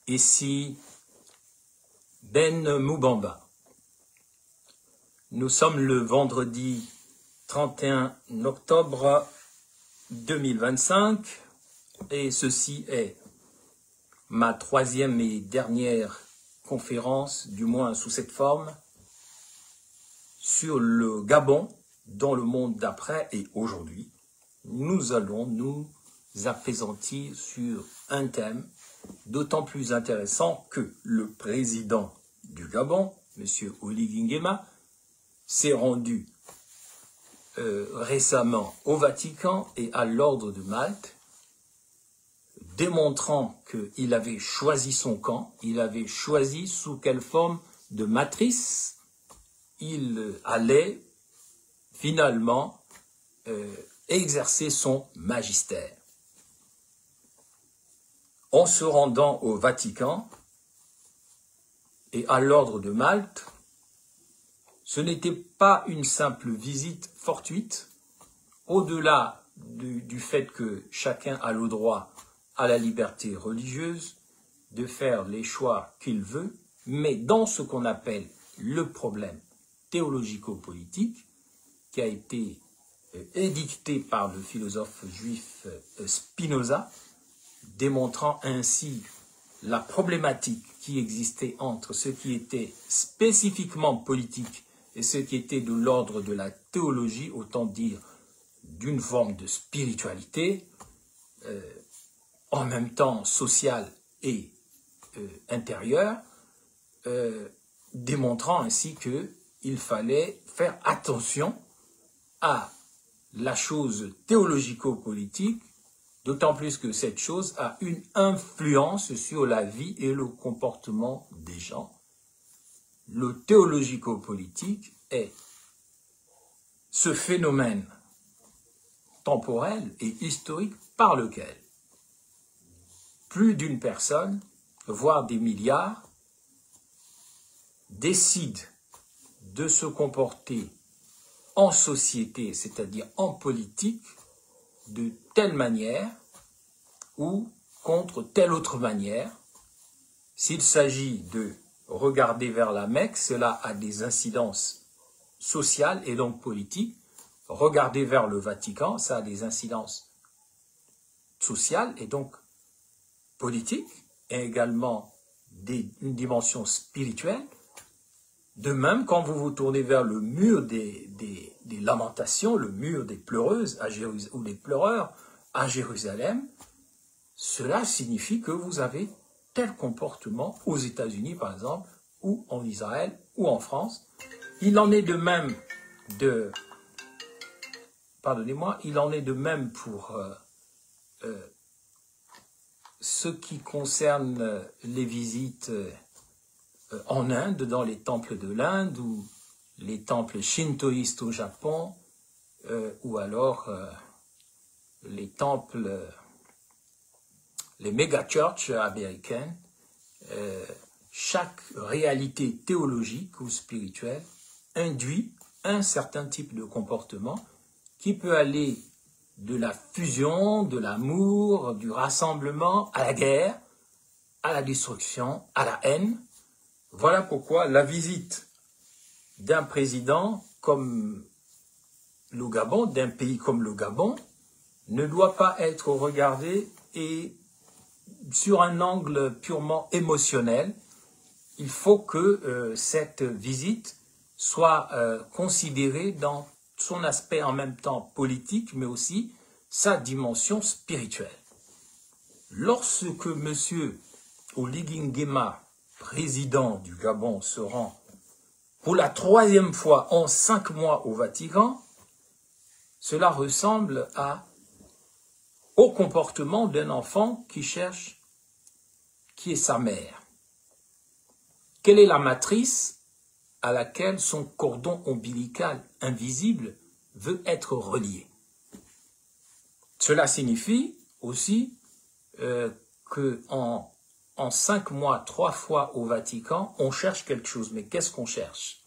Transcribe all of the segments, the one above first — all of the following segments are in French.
Ici Ben Moubamba. Nous sommes le vendredi 31 octobre 2025 et ceci est ma troisième et dernière conférence, du moins sous cette forme, sur le Gabon dans le monde d'après. Et aujourd'hui, nous allons nous appesantir sur un thème d'autant plus intéressant que le président du Gabon, M. Oligui Nguema, s'est rendu récemment au Vatican et à l'ordre de Malte, démontrant qu'il avait choisi son camp, il avait choisi sous quelle forme de matrice il allait finalement exercer son magistère. En se rendant au Vatican et à l'ordre de Malte, ce n'était pas une simple visite fortuite, au-delà du fait que chacun a le droit à la liberté religieuse, de faire les choix qu'il veut, mais dans ce qu'on appelle le problème théologico-politique, qui a été édicté par le philosophe juif Spinoza, démontrant ainsi la problématique qui existait entre ce qui était spécifiquement politique et ce qui était de l'ordre de la théologie, autant dire d'une forme de spiritualité, en même temps sociale et intérieure, démontrant ainsi qu'il fallait faire attention à la chose théologico-politique, d'autant plus que cette chose a une influence sur la vie et le comportement des gens. Le théologico-politique est ce phénomène temporel et historique par lequel plus d'une personne, voire des milliards, décident de se comporter en société, c'est-à-dire en politique, de telle manière ou contre telle autre manière. S'il s'agit de regarder vers la Mecque, cela a des incidences sociales et donc politiques. Regarder vers le Vatican, ça a des incidences sociales et donc politiques, et également une dimension spirituelle. De même, quand vous vous tournez vers le mur des lamentations, le mur des pleureuses ou des pleureurs à Jérusalem, cela signifie que vous avez tel comportement aux États-Unis, par exemple, ou en Israël, ou en France. Il en est de même il en est de même pour ce qui concerne les visites en Inde, dans les temples de l'Inde, ou les temples shintoïstes au Japon, ou alors les temples, les méga-churches américaines. Chaque réalité théologique ou spirituelle induit un certain type de comportement qui peut aller de la fusion, de l'amour, du rassemblement, à la guerre, à la destruction, à la haine. Voilà pourquoi la visite d'un président comme le Gabon, d'un pays comme le Gabon, ne doit pas être regardée et sur un angle purement émotionnel. Il faut que cette visite soit considérée dans son aspect en même temps politique, mais aussi sa dimension spirituelle. Lorsque M. Oligui Nguema, président du Gabon, se rend pour la troisième fois en 5 mois au Vatican, cela ressemble au comportement d'un enfant qui cherche qui est sa mère. Quelle est la matrice à laquelle son cordon ombilical invisible veut être relié? Cela signifie aussi qu'en 5 mois, 3 fois au Vatican, on cherche quelque chose. Mais qu'est-ce qu'on cherche?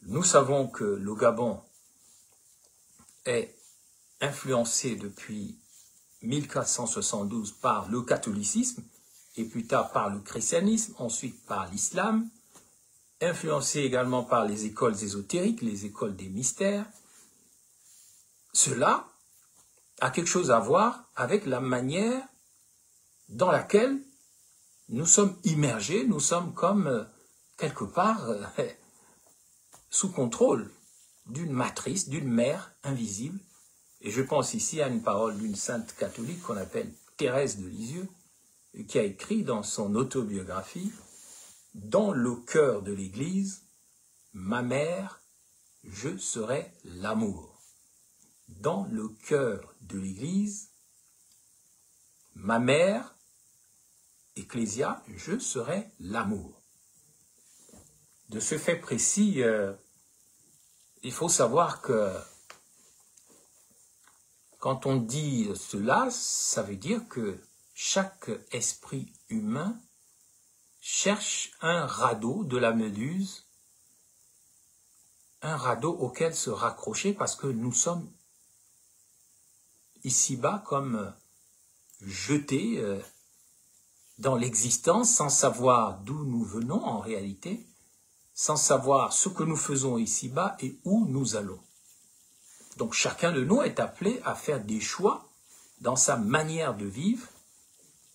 Nous savons que le Gabon est influencé depuis 1472 par le catholicisme, et plus tard par le christianisme, ensuite par l'islam, influencé également par les écoles ésotériques, les écoles des mystères, cela a quelque chose à voir avec la manière dans laquelle nous sommes immergés, nous sommes comme quelque part sous contrôle d'une matrice, d'une mère invisible. Et je pense ici à une parole d'une sainte catholique qu'on appelle Thérèse de Lisieux, qui a écrit dans son autobiographie « Dans le cœur de l'Église, ma mère, je serai l'amour. Dans le cœur de l'Église, ma mère, Ecclésia, je serai l'amour. » De ce fait précis, il faut savoir que quand on dit cela, ça veut dire que chaque esprit humain cherche un radeau de la Méduse, un radeau auquel se raccrocher parce que nous sommes ici-bas comme jetés dans l'existence sans savoir d'où nous venons en réalité, sans savoir ce que nous faisons ici-bas et où nous allons. Donc chacun de nous est appelé à faire des choix dans sa manière de vivre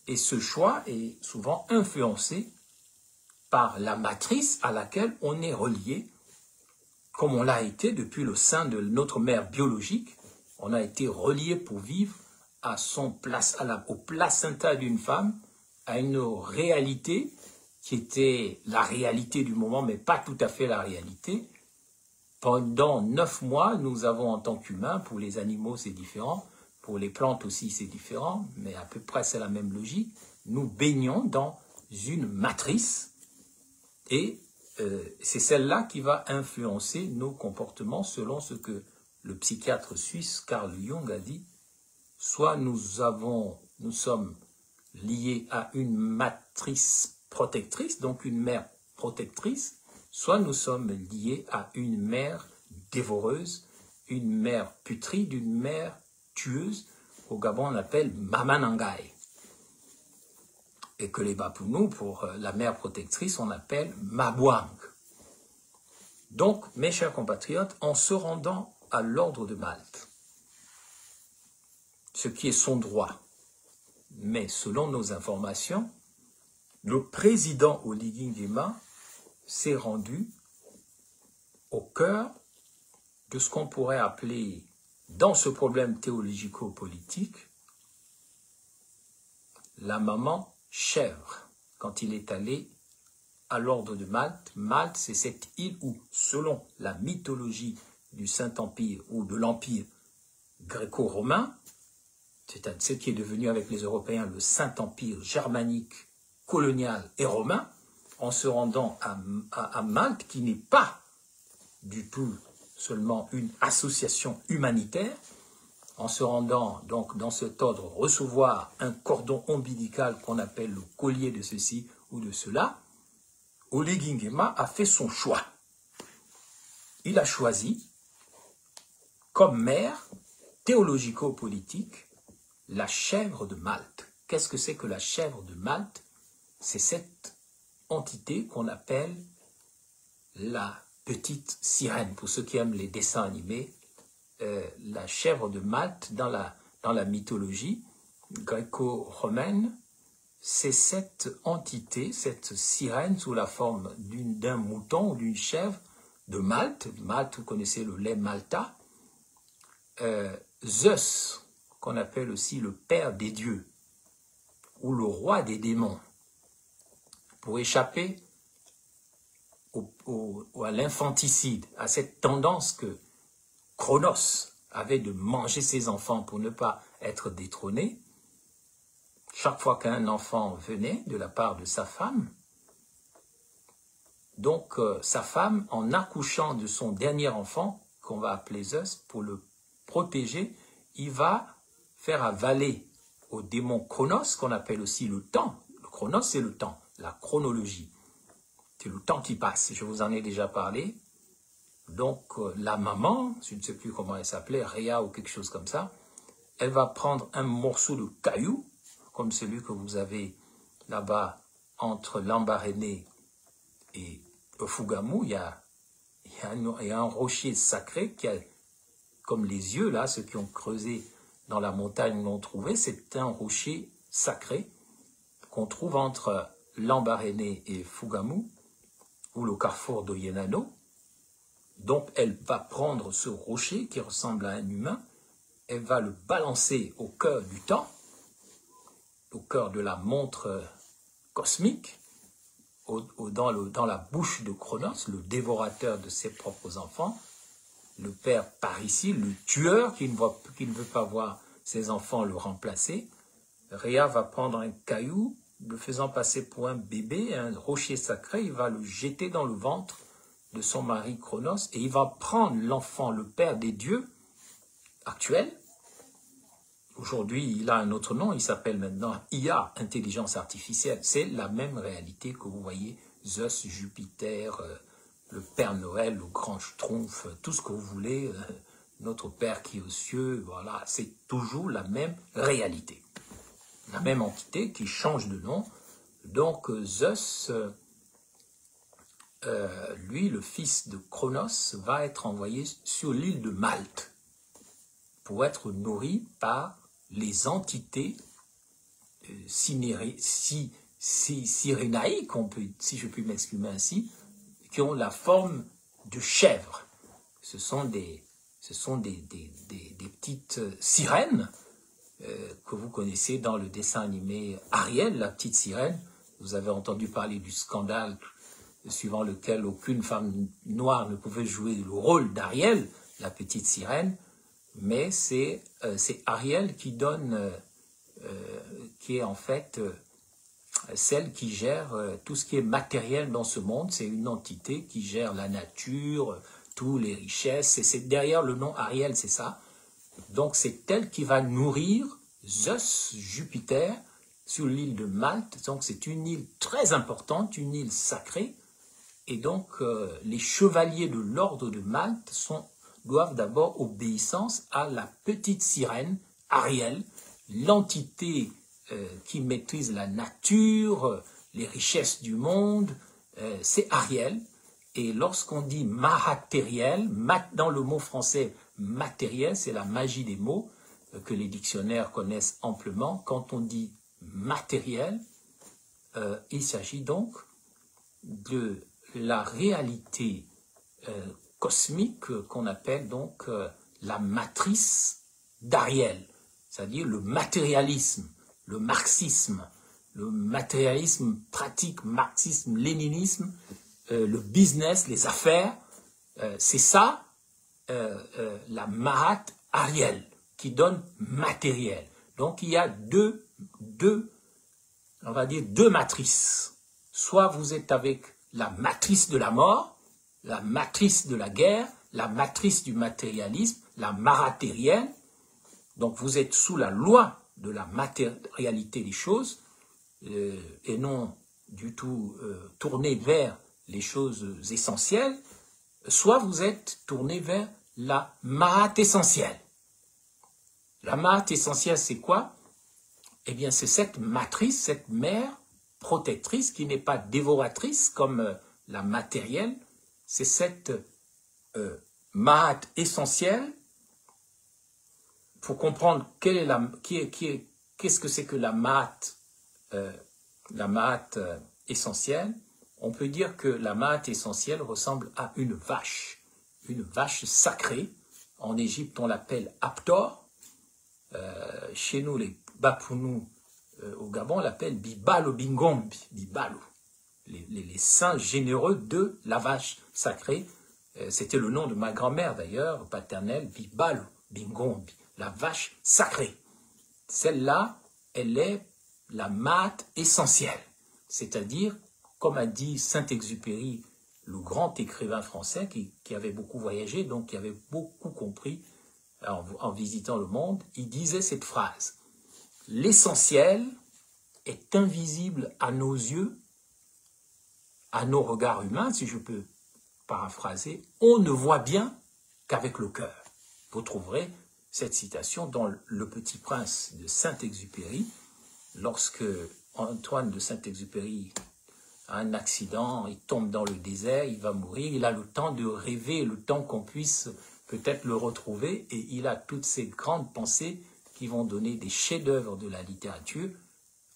et ce choix est souvent influencé par la matrice à laquelle on est relié, comme on l'a été depuis le sein de notre mère biologique. On a été relié pour vivre au placenta d'une femme, à une réalité qui était la réalité du moment, mais pas tout à fait la réalité. Pendant 9 mois, nous avons en tant qu'humains, pour les animaux c'est différent, pour les plantes aussi c'est différent, mais à peu près c'est la même logique, nous baignons dans une matrice et c'est celle-là qui va influencer nos comportements selon ce que le psychiatre suisse Carl Jung a dit. Soit nous sommes liés à une matrice protectrice, donc une mère protectrice, soit nous sommes liés à une mère dévoreuse, une mère putride, une mère tueuse, au Gabon on appelle Mamanangai. Et que les Bapounous, pour la mère protectrice, on appelle Mabouang. Donc, mes chers compatriotes, en se rendant à l'ordre de Malte, ce qui est son droit, mais selon nos informations, le président Oligui Nguema s'est rendu au cœur de ce qu'on pourrait appeler, dans ce problème théologico-politique, la maman chèvre, quand il est allé à l'ordre de Malte. Malte, c'est cette île où, selon la mythologie du Saint-Empire ou de l'Empire gréco-romain, c'est ce qui est devenu avec les Européens le Saint-Empire germanique, colonial et romain, en se rendant à Malte, qui n'est pas du tout seulement une association humanitaire, en se rendant donc dans cet ordre recevoir un cordon ombilical qu'on appelle le collier de ceci ou de cela, Oligui Nguema a fait son choix. Il a choisi comme mère théologico-politique la chèvre de Malte. Qu'est-ce que c'est que la chèvre de Malte? C'est cette entité qu'on appelle la petite sirène. Pour ceux qui aiment les dessins animés, la chèvre de Malte, dans la mythologie gréco-romaine, c'est cette entité, cette sirène sous la forme d'un mouton ou d'une chèvre de Malte. Malte, vous connaissez le lait Malta. Zeus, qu'on appelle aussi le père des dieux, ou le roi des démons, pour échapper à l'infanticide, à cette tendance que Cronos avait de manger ses enfants pour ne pas être détrôné. Chaque fois qu'un enfant venait de la part de sa femme, donc sa femme, en accouchant de son dernier enfant, qu'on va appeler Zeus, pour le protéger, il va faire avaler au démon Chronos, qu'on appelle aussi le temps. Le Chronos, c'est le temps, la chronologie. C'est le temps qui passe, je vous en ai déjà parlé. Donc la maman, je ne sais plus comment elle s'appelait, Réa ou quelque chose comme ça, elle va prendre un morceau de caillou, comme celui que vous avez là-bas, entre Lambaréné et Fougamou, il y a un rocher sacré qui a, comme les yeux, là, ceux qui ont creusé dans la montagne l'ont trouvé, c'est un rocher sacré qu'on trouve entre Lambaréné et Fougamou, ou le carrefour de Yenano. Donc, elle va prendre ce rocher qui ressemble à un humain, elle va le balancer au cœur du temps, au cœur de la montre cosmique, dans la bouche de Cronos, le dévorateur de ses propres enfants, le père par ici, le tueur qui ne veut pas voir ses enfants le remplacer. Rhea va prendre un caillou, le faisant passer pour un bébé, un rocher sacré, il va le jeter dans le ventre de son mari Cronos, et il va prendre l'enfant, le père des dieux actuel. Aujourd'hui, il a un autre nom, il s'appelle maintenant IA, intelligence artificielle. C'est la même réalité que vous voyez, Zeus, Jupiter, le Père Noël, le grand Schtroumpf, tout ce que vous voulez, notre Père qui est aux cieux, voilà, c'est toujours la même réalité. La même entité qui change de nom. Donc Zeus, lui, le fils de Cronos, va être envoyé sur l'île de Malte pour être nourri par les entités sirénaïques, si je puis m'exprimer ainsi, qui ont la forme de chèvres. Ce sont des petites sirènes que vous connaissez dans le dessin animé Ariel, la petite sirène. Vous avez entendu parler du scandale suivant lequel aucune femme noire ne pouvait jouer le rôle d'Ariel, la petite sirène. Mais c'est Ariel qui donne, qui est en fait celle qui gère tout ce qui est matériel dans ce monde. C'est une entité qui gère la nature, toutes les richesses. C'est derrière le nom Ariel, c'est ça. Donc c'est elle qui va nourrir Zeus, Jupiter, sur l'île de Malte. Donc c'est une île très importante, une île sacrée. Et donc les chevaliers de l'ordre de Malte doivent d'abord obéissance à la petite sirène, Ariel, l'entité qui maîtrise la nature, les richesses du monde, c'est Ariel. Et lorsqu'on dit matériel, dans le mot français matériel, c'est la magie des mots que les dictionnaires connaissent amplement. Quand on dit matériel, il s'agit donc de la réalité cosmique qu'on appelle donc la matrice d'Ariel, c'est-à-dire le matérialisme, le marxisme, le matérialisme pratique, marxisme, léninisme, le business, les affaires, c'est ça la Mahat Ariel qui donne matériel. Donc il y a on va dire deux matrices. Soit vous êtes avec la matrice de la mort, la matrice de la guerre, la matrice du matérialisme, la maratérielle. Donc vous êtes sous la loi de la matérialité des choses et non du tout tourné vers les choses essentielles. Soit vous êtes tourné vers la mahat essentielle. La mahat essentielle, c'est quoi? Eh bien, c'est cette matrice, cette mère protectrice qui n'est pas dévoratrice comme la matérielle. C'est cette mahat essentielle. Pour comprendre qu'est-ce que c'est que la mahat essentielle, on peut dire que la mahat essentielle ressemble à une vache sacrée. En Égypte, on l'appelle Aptor. Chez nous, les Bapounous, au Gabon, on l'appelle Bibalo Bingombi, Bibalo. Les saints généreux de la vache sacrée. C'était le nom de ma grand-mère d'ailleurs, paternelle, Bibalo Bingombi, la vache sacrée. Celle-là, elle est la mahat essentielle. C'est-à-dire, comme a dit Saint-Exupéry, le grand écrivain français qui avait beaucoup voyagé, donc qui avait beaucoup compris en visitant le monde, il disait cette phrase: l'essentiel est invisible à nos yeux, à nos regards humains, si je peux paraphraser, on ne voit bien qu'avec le cœur. Vous trouverez cette citation dans Le Petit Prince de Saint-Exupéry, lorsque Antoine de Saint-Exupéry a un accident, il tombe dans le désert, il va mourir, il a le temps de rêver, le temps qu'on puisse peut-être le retrouver, et il a toutes ces grandes pensées qui vont donner des chefs-d'œuvre de la littérature.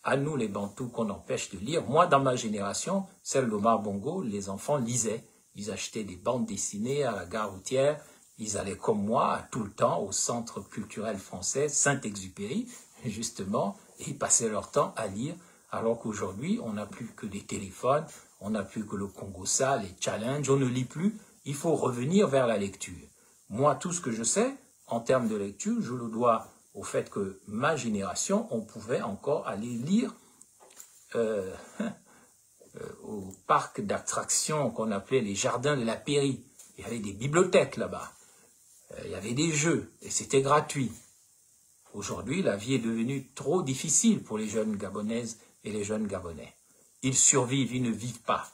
À nous, les Bantous, qu'on empêche de lire. Moi, dans ma génération, celle d'Omar Bongo, les enfants lisaient. Ils achetaient des bandes dessinées à la gare routière. Ils allaient comme moi, tout le temps, au centre culturel français, Saint-Exupéry, justement, et ils passaient leur temps à lire. Alors qu'aujourd'hui, on n'a plus que des téléphones, on n'a plus que le Congossa, les challenges, on ne lit plus. Il faut revenir vers la lecture. Moi, tout ce que je sais, en termes de lecture, je le dois au fait que ma génération, on pouvait encore aller lire au parc d'attractions qu'on appelait les jardins de la Pairie. Il y avait des bibliothèques là-bas, il y avait des jeux, et c'était gratuit. Aujourd'hui, la vie est devenue trop difficile pour les jeunes Gabonaises et les jeunes Gabonais. Ils survivent, ils ne vivent pas.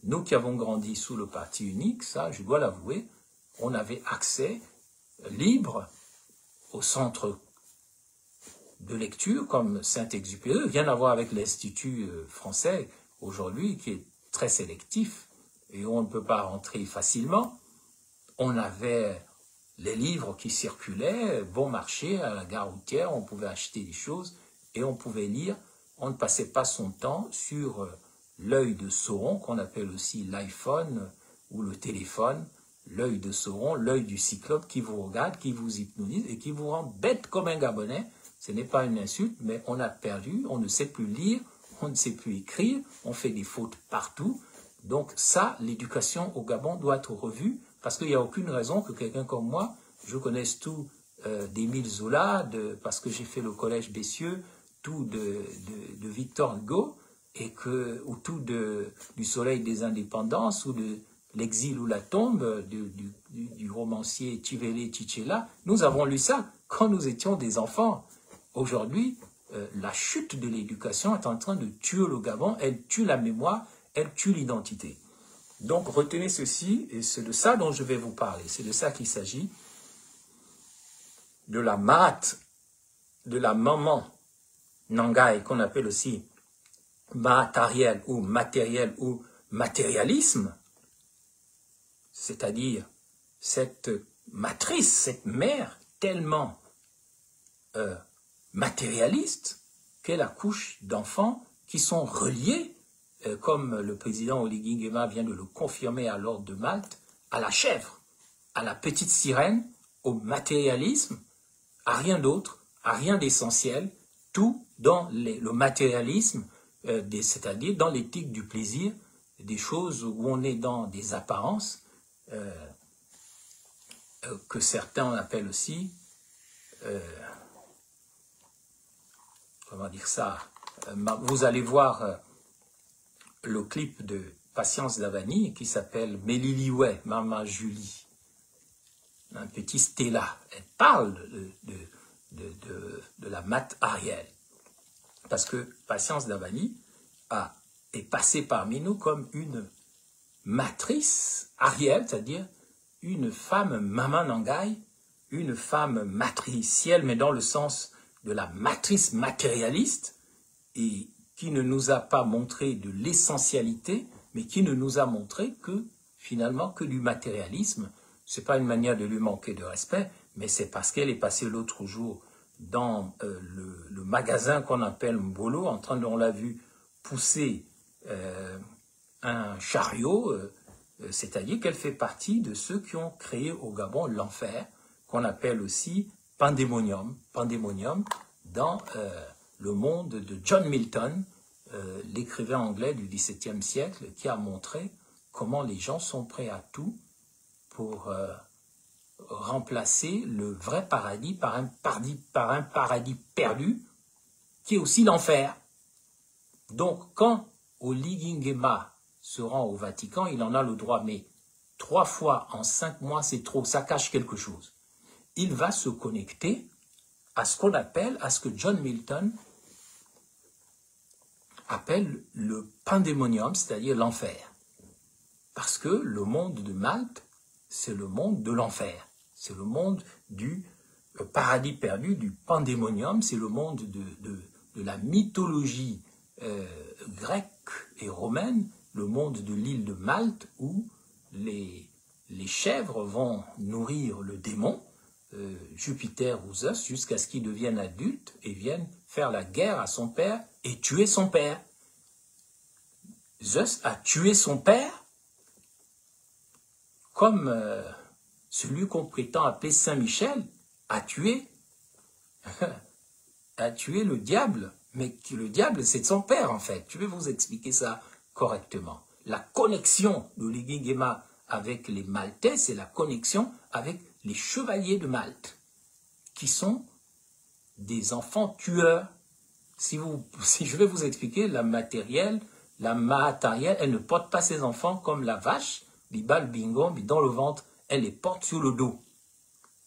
Nous qui avons grandi sous le parti unique, ça, je dois l'avouer, on avait accès libre au centre de lecture comme Saint-Exupéry, rien à voir avec l'Institut français aujourd'hui, qui est très sélectif et où on ne peut pas rentrer facilement. On avait les livres qui circulaient, bon marché, à la gare routière, on pouvait acheter des choses et on pouvait lire. On ne passait pas son temps sur l'œil de Sauron, qu'on appelle aussi l'iPhone ou le téléphone, l'œil de Sauron, l'œil du cyclope qui vous regarde, qui vous hypnotise et qui vous rend bête comme un Gabonais. Ce n'est pas une insulte, mais on a perdu, on ne sait plus lire, on ne sait plus écrire, on fait des fautes partout. Donc ça, l'éducation au Gabon doit être revue, parce qu'il n'y a aucune raison que quelqu'un comme moi, je connaisse tout d'Émile Zola, parce que j'ai fait le collège Bessieux, tout de Victor Hugo, ou tout du Soleil des Indépendances, ou de L'exil ou la tombe du romancier Tivele Tchela. Nous avons lu ça quand nous étions des enfants. Aujourd'hui, la chute de l'éducation est en train de tuer le Gabon, elle tue la mémoire, elle tue l'identité. Donc retenez ceci, et c'est de ça dont je vais vous parler, c'est de ça qu'il s'agit, de la Mahat, de la maman Nangai, qu'on appelle aussi matériel ou matérialisme, c'est-à-dire cette matrice, cette mère tellement matérialiste qu'elle accouche d'enfants qui sont reliés, comme le président Oligui Nguema vient de le confirmer à l'ordre de Malte, à la chèvre, à la petite sirène, au matérialisme, à rien d'autre, à rien d'essentiel, tout dans le matérialisme, c'est-à-dire dans l'éthique du plaisir, des choses où on est dans des apparences, que certains appellent aussi, comment dire ça, vous allez voir le clip de Patience Davani qui s'appelle Meliliwe, Maman Julie, un petit Stella. Elle parle de la mat Ariel, parce que Patience Davani est passée parmi nous comme une matrice Ariel, c'est-à-dire une femme Maman Nangai, une femme matricielle, mais dans le sens de la matrice matérialiste, et qui ne nous a pas montré de l'essentialité, mais qui ne nous a montré que, finalement, que du matérialisme. Ce n'est pas une manière de lui manquer de respect, mais c'est parce qu'elle est passée l'autre jour dans le magasin qu'on appelle Mbolo, on l'a vu pousser un chariot, c'est-à-dire qu'elle fait partie de ceux qui ont créé au Gabon l'enfer, qu'on appelle aussi pandémonium, dans le monde de John Milton, l'écrivain anglais du XVIIe siècle, qui a montré comment les gens sont prêts à tout pour remplacer le vrai paradis par un paradis perdu, qui est aussi l'enfer. Donc, quand Oligui Nguema se rend au Vatican, il en a le droit, mais 3 fois en 5 mois, c'est trop, ça cache quelque chose. Il va se connecter à ce qu'on appelle, à ce que John Milton appelle le pandémonium, c'est-à-dire l'enfer. Parce que le monde de Malte, c'est le monde de l'enfer. C'est le monde du paradis perdu, du pandémonium, c'est le monde de la mythologie grecque et romaine, le monde de l'île de Malte, où les chèvres vont nourrir le démon, Jupiter ou Zeus, jusqu'à ce qu'il devienne adulte et vienne faire la guerre à son père et tuer son père. Zeus a tué son père comme celui qu'on prétend appeler Saint-Michel a tué le diable. Mais le diable, c'est de son père, en fait. Je vais vous expliquer ça correctement. La connexion de l'Igigema avec les Maltais, c'est la connexion avec les chevaliers de Malte, qui sont des enfants tueurs. Si je vais vous expliquer, la matérielle, la matérielle, elle ne porte pas ses enfants comme la vache, Bibal Bingo, mais dans le ventre, elle les porte sur le dos.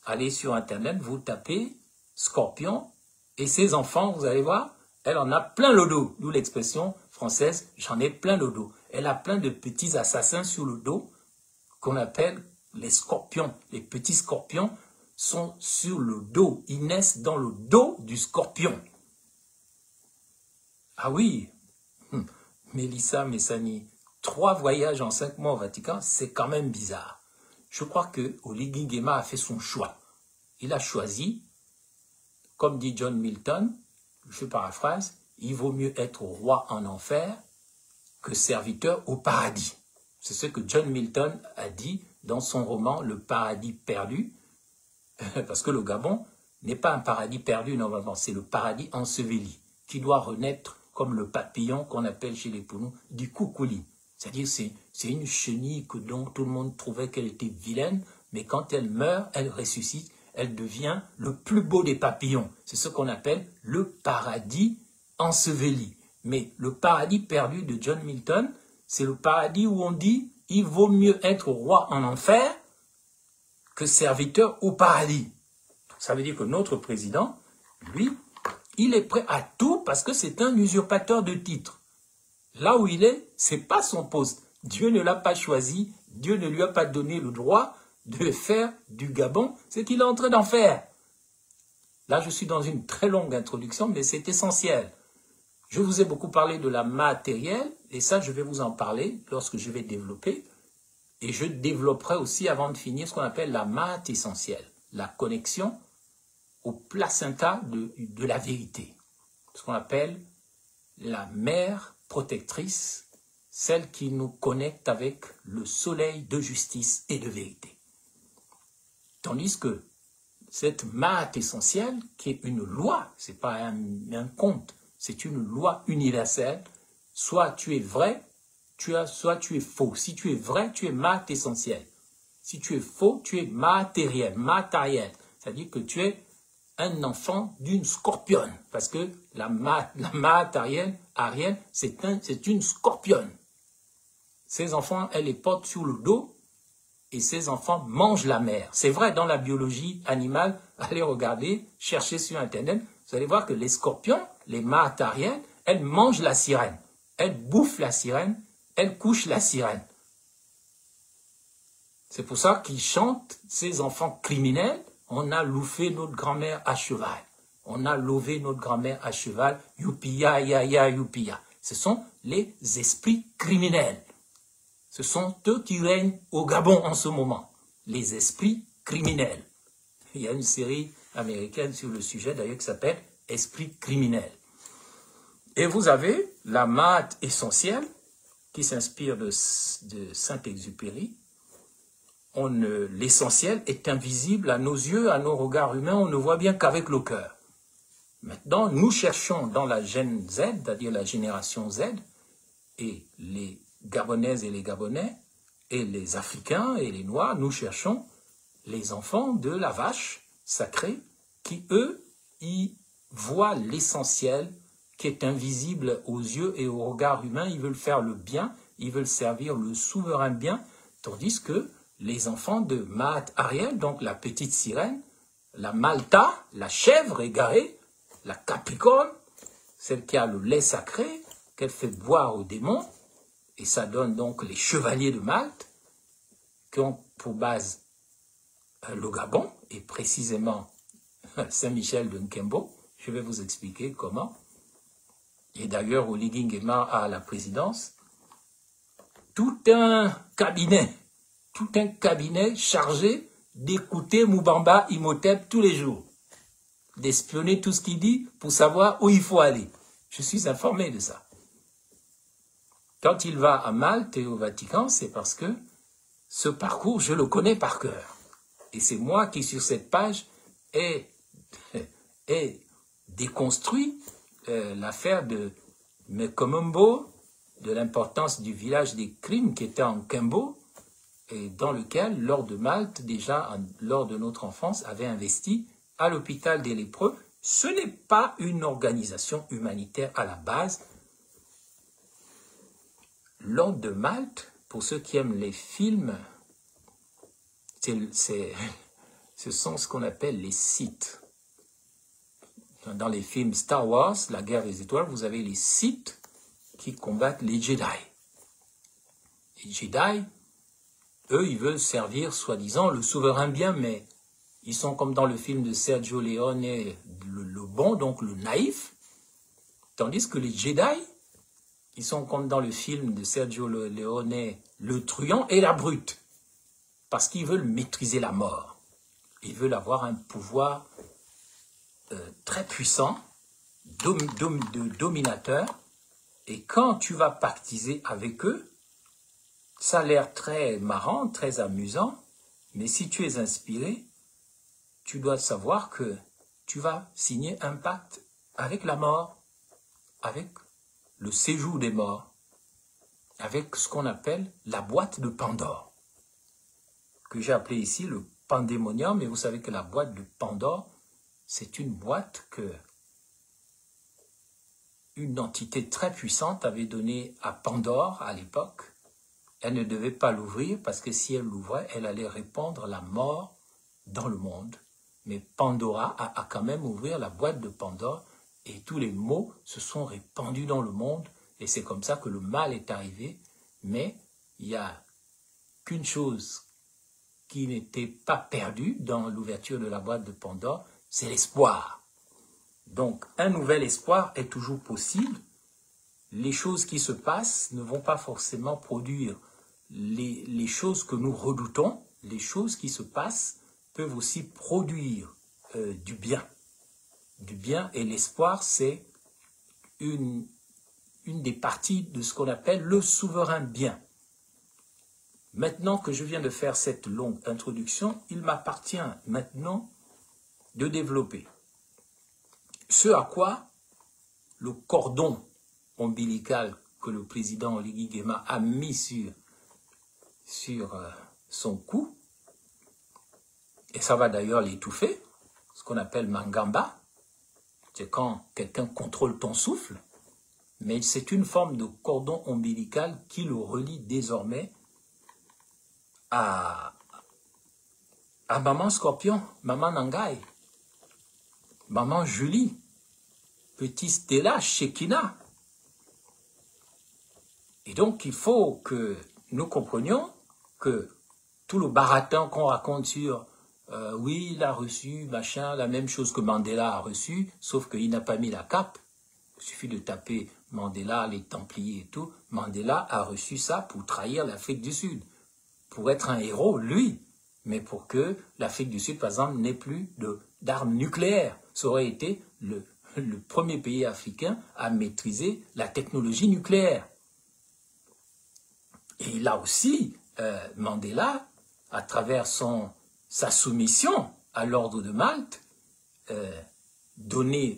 Allez sur Internet, vous tapez scorpion, et ses enfants, vous allez voir, elle en a plein le dos, d'où l'expression française, j'en ai plein le dos. Elle a plein de petits assassins sur le dos, qu'on appelle les scorpions. Les petits scorpions sont sur le dos, ils naissent dans le dos du scorpion. Ah oui, Mélissa Messani, 3 voyages en 5 mois au Vatican, c'est quand même bizarre. Je crois que Oligingema a fait son choix. Il a choisi, comme dit John Milton, je paraphrase, il vaut mieux être roi en enfer que serviteur au paradis. C'est ce que John Milton a dit dans son roman Le paradis perdu, parce que le Gabon n'est pas un paradis perdu normalement, c'est le paradis enseveli, qui doit renaître comme le papillon qu'on appelle chez les Pounous du coucouli. C'est-à-dire c'est une chenille dont tout le monde trouvait qu'elle était vilaine, mais quand elle meurt, elle ressuscite, elle devient le plus beau des papillons. C'est ce qu'on appelle le paradis enseveli. Mais le paradis perdu de John Milton, c'est le paradis où on dit « il vaut mieux être roi en enfer que serviteur au paradis ». Ça veut dire que notre président, lui, il est prêt à tout parce que c'est un usurpateur de titres. Là où il est, c'est pas son poste. Dieu ne l'a pas choisi, Dieu ne lui a pas donné le droit de faire du Gabon ce qu'il est en train d'en faire. Là, je suis dans une très longue introduction, mais c'est essentiel. Je vous ai beaucoup parlé de la matérielle, et ça, je vais vous en parler lorsque je vais développer. Et je développerai aussi, avant de finir, ce qu'on appelle la mat essentielle, la connexion au placenta de la vérité. Ce qu'on appelle la mère protectrice, celle qui nous connecte avec le soleil de justice et de vérité. Tandis que cette mat essentielle, qui est une loi, ce n'est pas un conte, c'est une loi universelle, soit tu es vrai, soit tu es faux. Si tu es vrai, tu es mat essentiel. Si tu es faux, tu es matériel. C'est-à-dire que tu es un enfant d'une scorpionne, parce que la matérielle, Ariel, c'est une scorpionne. Ces enfants, elle les porte sur le dos, et ces enfants mangent la mère. C'est vrai dans la biologie animale, allez regarder, cherchez sur Internet, vous allez voir que les scorpions, les matarielles, elles mangent la sirène. Elles bouffent la sirène, elles couchent la sirène. C'est pour ça qu'ils chantent, ces enfants criminels, on a louffé notre grand-mère à cheval. On a lové notre grand-mère à cheval, youpia, ya, ya, youpia. Ce sont les esprits criminels. Ce sont eux qui règnent au Gabon en ce moment, les esprits criminels. Il y a une série américaine sur le sujet d'ailleurs qui s'appelle « Esprit criminel ». Et vous avez la mat essentielle qui s'inspire de Saint-Exupéry. L'essentiel est invisible à nos yeux, à nos regards humains, on ne voit bien qu'avec le cœur. Maintenant, nous cherchons dans la gène Z, c'est-à-dire la génération Z, et les Gabonaises et les Gabonais, et les Africains et les Noirs, nous cherchons les enfants de la vache sacrée qui, eux, y voient l'essentiel qui est invisible aux yeux et au regard humain. Ils veulent faire le bien, ils veulent servir le souverain bien, tandis que les enfants de Maat Ariel, donc la petite sirène, la Malta, la chèvre égarée, la Capricorne, celle qui a le lait sacré, qu'elle fait boire aux démons, et ça donne donc les chevaliers de Malte, qui ont pour base le Gabon, et précisément Saint-Michel de Nkembo. Je vais vous expliquer comment. et d'ailleurs Oligui Nguema à la présidence, tout un cabinet chargé d'écouter Moubamba Imhotep tous les jours, d'espionner tout ce qu'il dit pour savoir où il faut aller. Je suis informé de ça. Quand il va à Malte et au Vatican, c'est parce que ce parcours, je le connais par cœur. Et c'est moi qui, sur cette page, ai déconstruit l'affaire de Mekomombo, de l'importance du village des crimes qui était en Kimbo, et dans lequel, lors de Malte, déjà lors de notre enfance, avait investi à l'hôpital des lépreux. Ce n'est pas une organisation humanitaire à la base. Lors de Malte, pour ceux qui aiment les films, ce sont ce qu'on appelle les Sith. Dans les films Star Wars, la guerre des étoiles, vous avez les Sith qui combattent les Jedi. Les Jedi, eux, ils veulent servir, soi-disant, le souverain bien, mais ils sont comme dans le film de Sergio Leone, le bon, donc le naïf, tandis que les Jedi, ils sont comme dans le film de Sergio Leone, le truand et la brute, parce qu'ils veulent maîtriser la mort. Ils veulent avoir un pouvoir très puissant, de dominateur, et quand tu vas pactiser avec eux, ça a l'air très marrant, très amusant, mais si tu es inspiré, tu dois savoir que tu vas signer un pacte avec la mort, avec le séjour des morts, avec ce qu'on appelle la boîte de Pandore, que j'ai appelé ici le pandémonium, mais vous savez que la boîte de Pandore, c'est une boîte que une entité très puissante avait donnée à Pandore à l'époque. Elle ne devait pas l'ouvrir parce que si elle l'ouvrait, elle allait répandre la mort dans le monde. Mais Pandora a quand même ouvert la boîte de Pandore et tous les maux se sont répandus dans le monde et c'est comme ça que le mal est arrivé. Mais il n'y a qu'une chose qui n'était pas perdue dans l'ouverture de la boîte de Pandore, c'est l'espoir. Donc, un nouvel espoir est toujours possible. Les choses qui se passent ne vont pas forcément produire les choses que nous redoutons. Les choses qui se passent peuvent aussi produire du bien. Du bien, et l'espoir, c'est une des parties de ce qu'on appelle le souverain bien. Maintenant que je viens de faire cette longue introduction, il m'appartient maintenant de développer ce à quoi le cordon ombilical que le président Oligui Nguema a mis sur son cou, et ça va d'ailleurs l'étouffer, ce qu'on appelle mangamba, c'est quand quelqu'un contrôle ton souffle, mais c'est une forme de cordon ombilical qui le relie désormais à Maman Scorpion, Maman Nangaï, Maman Julie, Petit Stella, Shekina. Et donc, il faut que nous comprenions que tout le baratin qu'on raconte sur oui, il a reçu, machin, la même chose que Mandela a reçu, sauf qu'il n'a pas mis la cape. Il suffit de taper Mandela, les Templiers et tout. Mandela a reçu ça pour trahir l'Afrique du Sud. Pour être un héros, lui, mais pour que l'Afrique du Sud, par exemple, n'ait plus d'armes nucléaires. Ça aurait été le premier pays africain à maîtriser la technologie nucléaire. Et là aussi, Mandela, à travers sa soumission à l'ordre de Malte,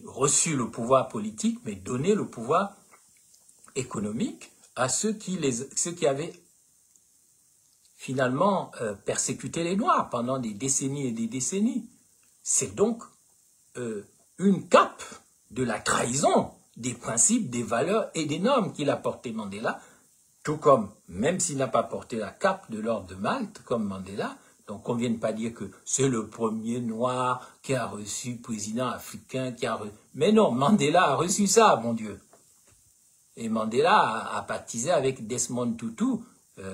reçu le pouvoir politique, mais donné le pouvoir économique à ceux qui avaient finalement persécuté les Noirs pendant des décennies et des décennies. C'est donc une cape de la trahison des principes, des valeurs et des normes qu'il a porté Mandela, tout comme, même s'il n'a pas porté la cape de l'ordre de Malte, comme Mandela, donc on ne vienne pas dire que c'est le premier noir qui a reçu président africain, mais non, Mandela a reçu ça, mon Dieu. Et Mandela a baptisé avec Desmond Tutu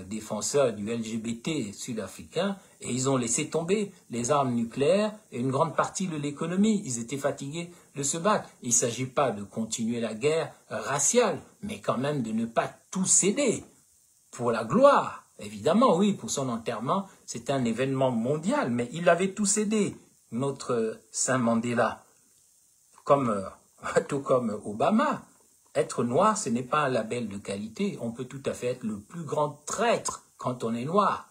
défenseurs du LGBT sud-africain, et ils ont laissé tomber les armes nucléaires et une grande partie de l'économie. Ils étaient fatigués de se battre. Il ne s'agit pas de continuer la guerre raciale, mais quand même de ne pas tout céder pour la gloire. Évidemment, oui, pour son enterrement, c'est un événement mondial, mais il avait tout cédé, notre Saint Mandela. Tout comme Obama. Être noir, ce n'est pas un label de qualité. On peut tout à fait être le plus grand traître quand on est noir.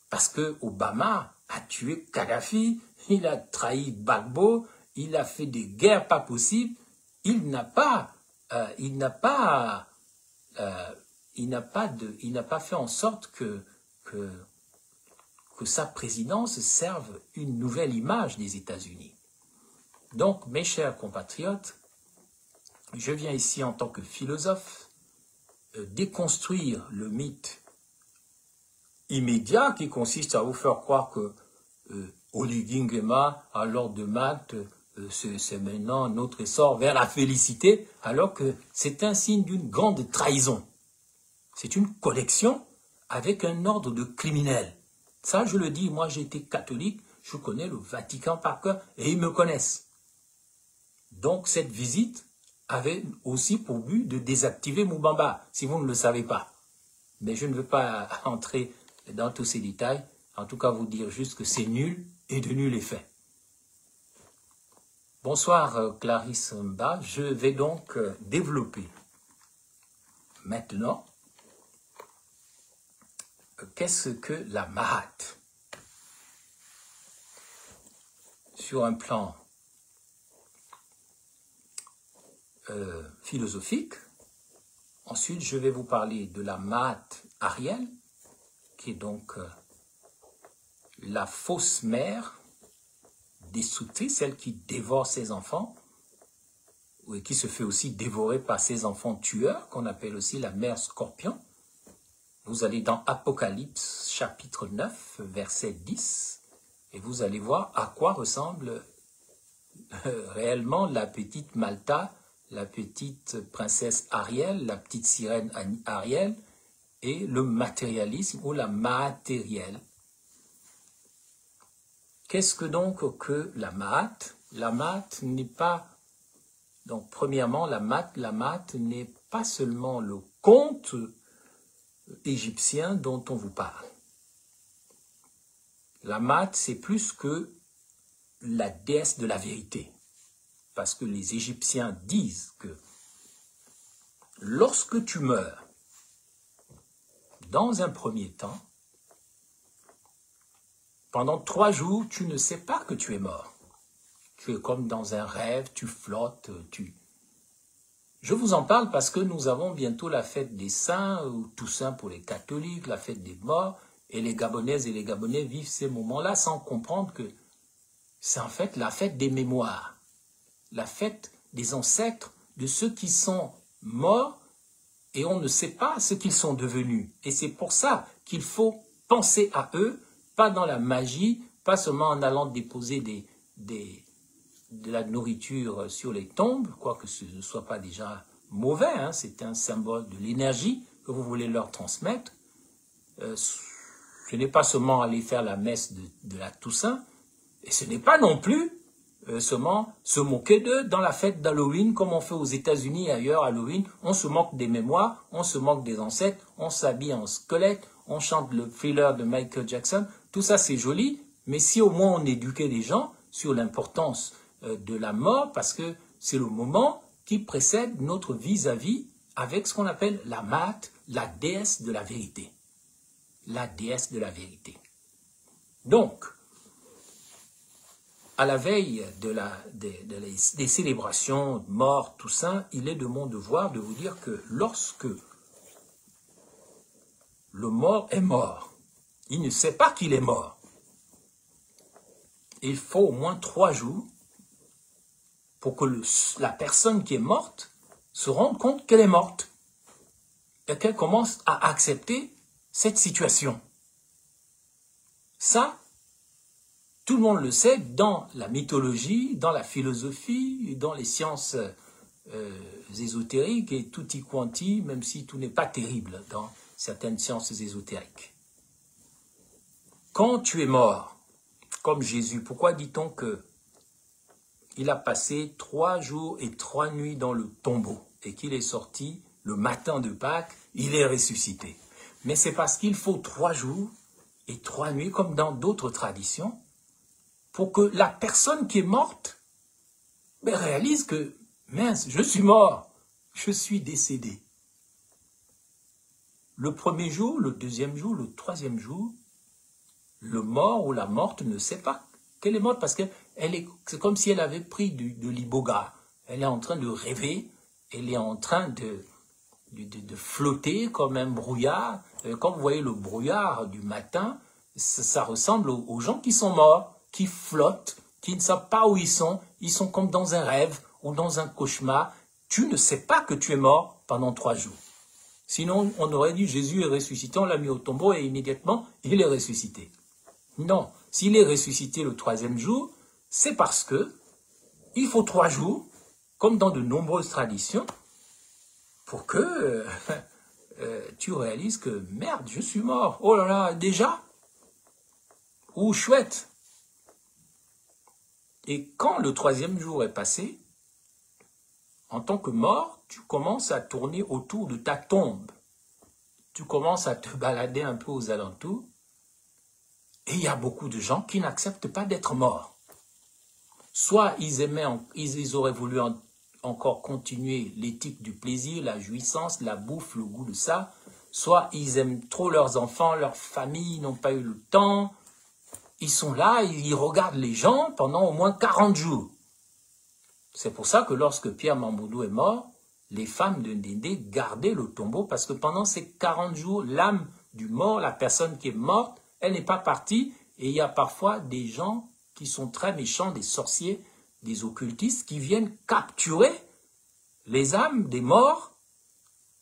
Parce que Obama a tué Kadhafi, il a trahi Gbagbo, il a fait des guerres pas possibles. Il n'a pas fait en sorte que sa présidence serve une nouvelle image des États-Unis. Donc, mes chers compatriotes, je viens ici en tant que philosophe déconstruire le mythe immédiat qui consiste à vous faire croire que Oligui Nguema, à l'ordre de maths, c'est maintenant notre essor vers la félicité, alors que c'est un signe d'une grande trahison. C'est une connexion avec un ordre de criminels. Ça, je le dis, moi j'ai été catholique, je connais le Vatican par cœur et ils me connaissent. Donc cette visite avait aussi pour but de désactiver Moubamba, si vous ne le savez pas. Mais je ne veux pas entrer dans tous ces détails, en tout cas vous dire juste que c'est nul et de nul effet. Bonsoir Clarisse Mba, je vais donc développer maintenant qu'est-ce que la Mahat sur un plan philosophique. Ensuite, je vais vous parler de la Mahat Ariel, qui est donc la fausse mère destructrice, celle qui dévore ses enfants, et qui se fait aussi dévorer par ses enfants tueurs, qu'on appelle aussi la mère scorpion. Vous allez dans Apocalypse, chapitre 9, verset 10, et vous allez voir à quoi ressemble réellement la petite Malta, la petite princesse Ariel, la petite sirène Ariel, et le matérialisme ou la matérielle. Qu'est-ce que donc que la Mahat? La Mahat n'est pas, donc premièrement, la Mahat n'est pas seulement le conte égyptien dont on vous parle. La Mahat, c'est plus que la déesse de la vérité. Parce que les Égyptiens disent que lorsque tu meurs, dans un premier temps, pendant 3 jours, tu ne sais pas que tu es mort. Tu es comme dans un rêve, tu flottes, Je vous en parle parce que nous avons bientôt la fête des saints, ou Toussaint pour les catholiques, la fête des morts, et les Gabonaises et les Gabonais vivent ces moments-là sans comprendre que c'est en fait la fête des mémoires, la fête des ancêtres, de ceux qui sont morts, et on ne sait pas ce qu'ils sont devenus. Et c'est pour ça qu'il faut penser à eux, pas dans la magie, pas seulement en allant déposer de la nourriture sur les tombes, quoique ce ne soit pas déjà mauvais, hein, c'est un symbole de l'énergie que vous voulez leur transmettre. Ce n'est pas seulement aller faire la messe de la Toussaint, et ce n'est pas non plus seulement se moquer d'eux dans la fête d'Halloween, comme on fait aux États-Unis et ailleurs. Halloween, on se moque des mémoires, on se moque des ancêtres, on s'habille en squelette, on chante le Thriller de Michael Jackson. Tout ça, c'est joli, mais si au moins on éduquait les gens sur l'importance de la mort, parce que c'est le moment qui précède notre vis-à-vis avec ce qu'on appelle la Mahat, la déesse de la vérité. La déesse de la vérité. Donc, à la veille des célébrations, mort, tout ça, il est de mon devoir de vous dire que lorsque le mort est mort, il ne sait pas qu'il est mort. Il faut au moins 3 jours pour que la personne qui est morte se rende compte qu'elle est morte et qu'elle commence à accepter cette situation. Ça, tout le monde le sait dans la mythologie, dans la philosophie, dans les sciences ésotériques et tutti quanti, même si tout n'est pas terrible dans certaines sciences ésotériques. Quand tu es mort, comme Jésus, pourquoi dit-on que il a passé 3 jours et 3 nuits dans le tombeau et qu'il est sorti le matin de Pâques, il est ressuscité? Mais c'est parce qu'il faut 3 jours et 3 nuits, comme dans d'autres traditions, pour que la personne qui est morte réalise que, mince, je suis mort, je suis décédé. Le premier jour, le deuxième jour, le troisième jour, le mort ou la morte ne sait pas qu'elle est morte parce que c'est comme si elle avait pris de l'iboga. Elle est en train de rêver, elle est en train de flotter comme un brouillard. Quand vous voyez le brouillard du matin, ça ressemble aux gens qui sont morts, qui flottent, qui ne savent pas où ils sont comme dans un rêve ou dans un cauchemar. Tu ne sais pas que tu es mort pendant 3 jours. Sinon, on aurait dit Jésus est ressuscité, on l'a mis au tombeau et immédiatement, il est ressuscité. Non, s'il est ressuscité le 3e jour, c'est parce que il faut 3 jours, comme dans de nombreuses traditions, pour que tu réalises que merde, je suis mort. Oh là là, déjà? Ou chouette. Et quand le 3e jour est passé, en tant que mort, tu commences à tourner autour de ta tombe. Tu commences à te balader un peu aux alentours. Et il y a beaucoup de gens qui n'acceptent pas d'être morts. Soit ils auraient voulu encore continuer l'éthique du plaisir, la jouissance, la bouffe, le goût de ça. Soit ils aiment trop leurs enfants, leur famille, ils n'ont pas eu le temps. Ils sont là, ils regardent les gens pendant au moins 40 jours. C'est pour ça que lorsque Pierre Mamboudou est mort, les femmes de Ndéndé gardaient le tombeau parce que pendant ces 40 jours, l'âme du mort, la personne qui est morte, elle n'est pas partie. Et il y a parfois des gens qui sont très méchants, des sorciers, des occultistes, qui viennent capturer les âmes des morts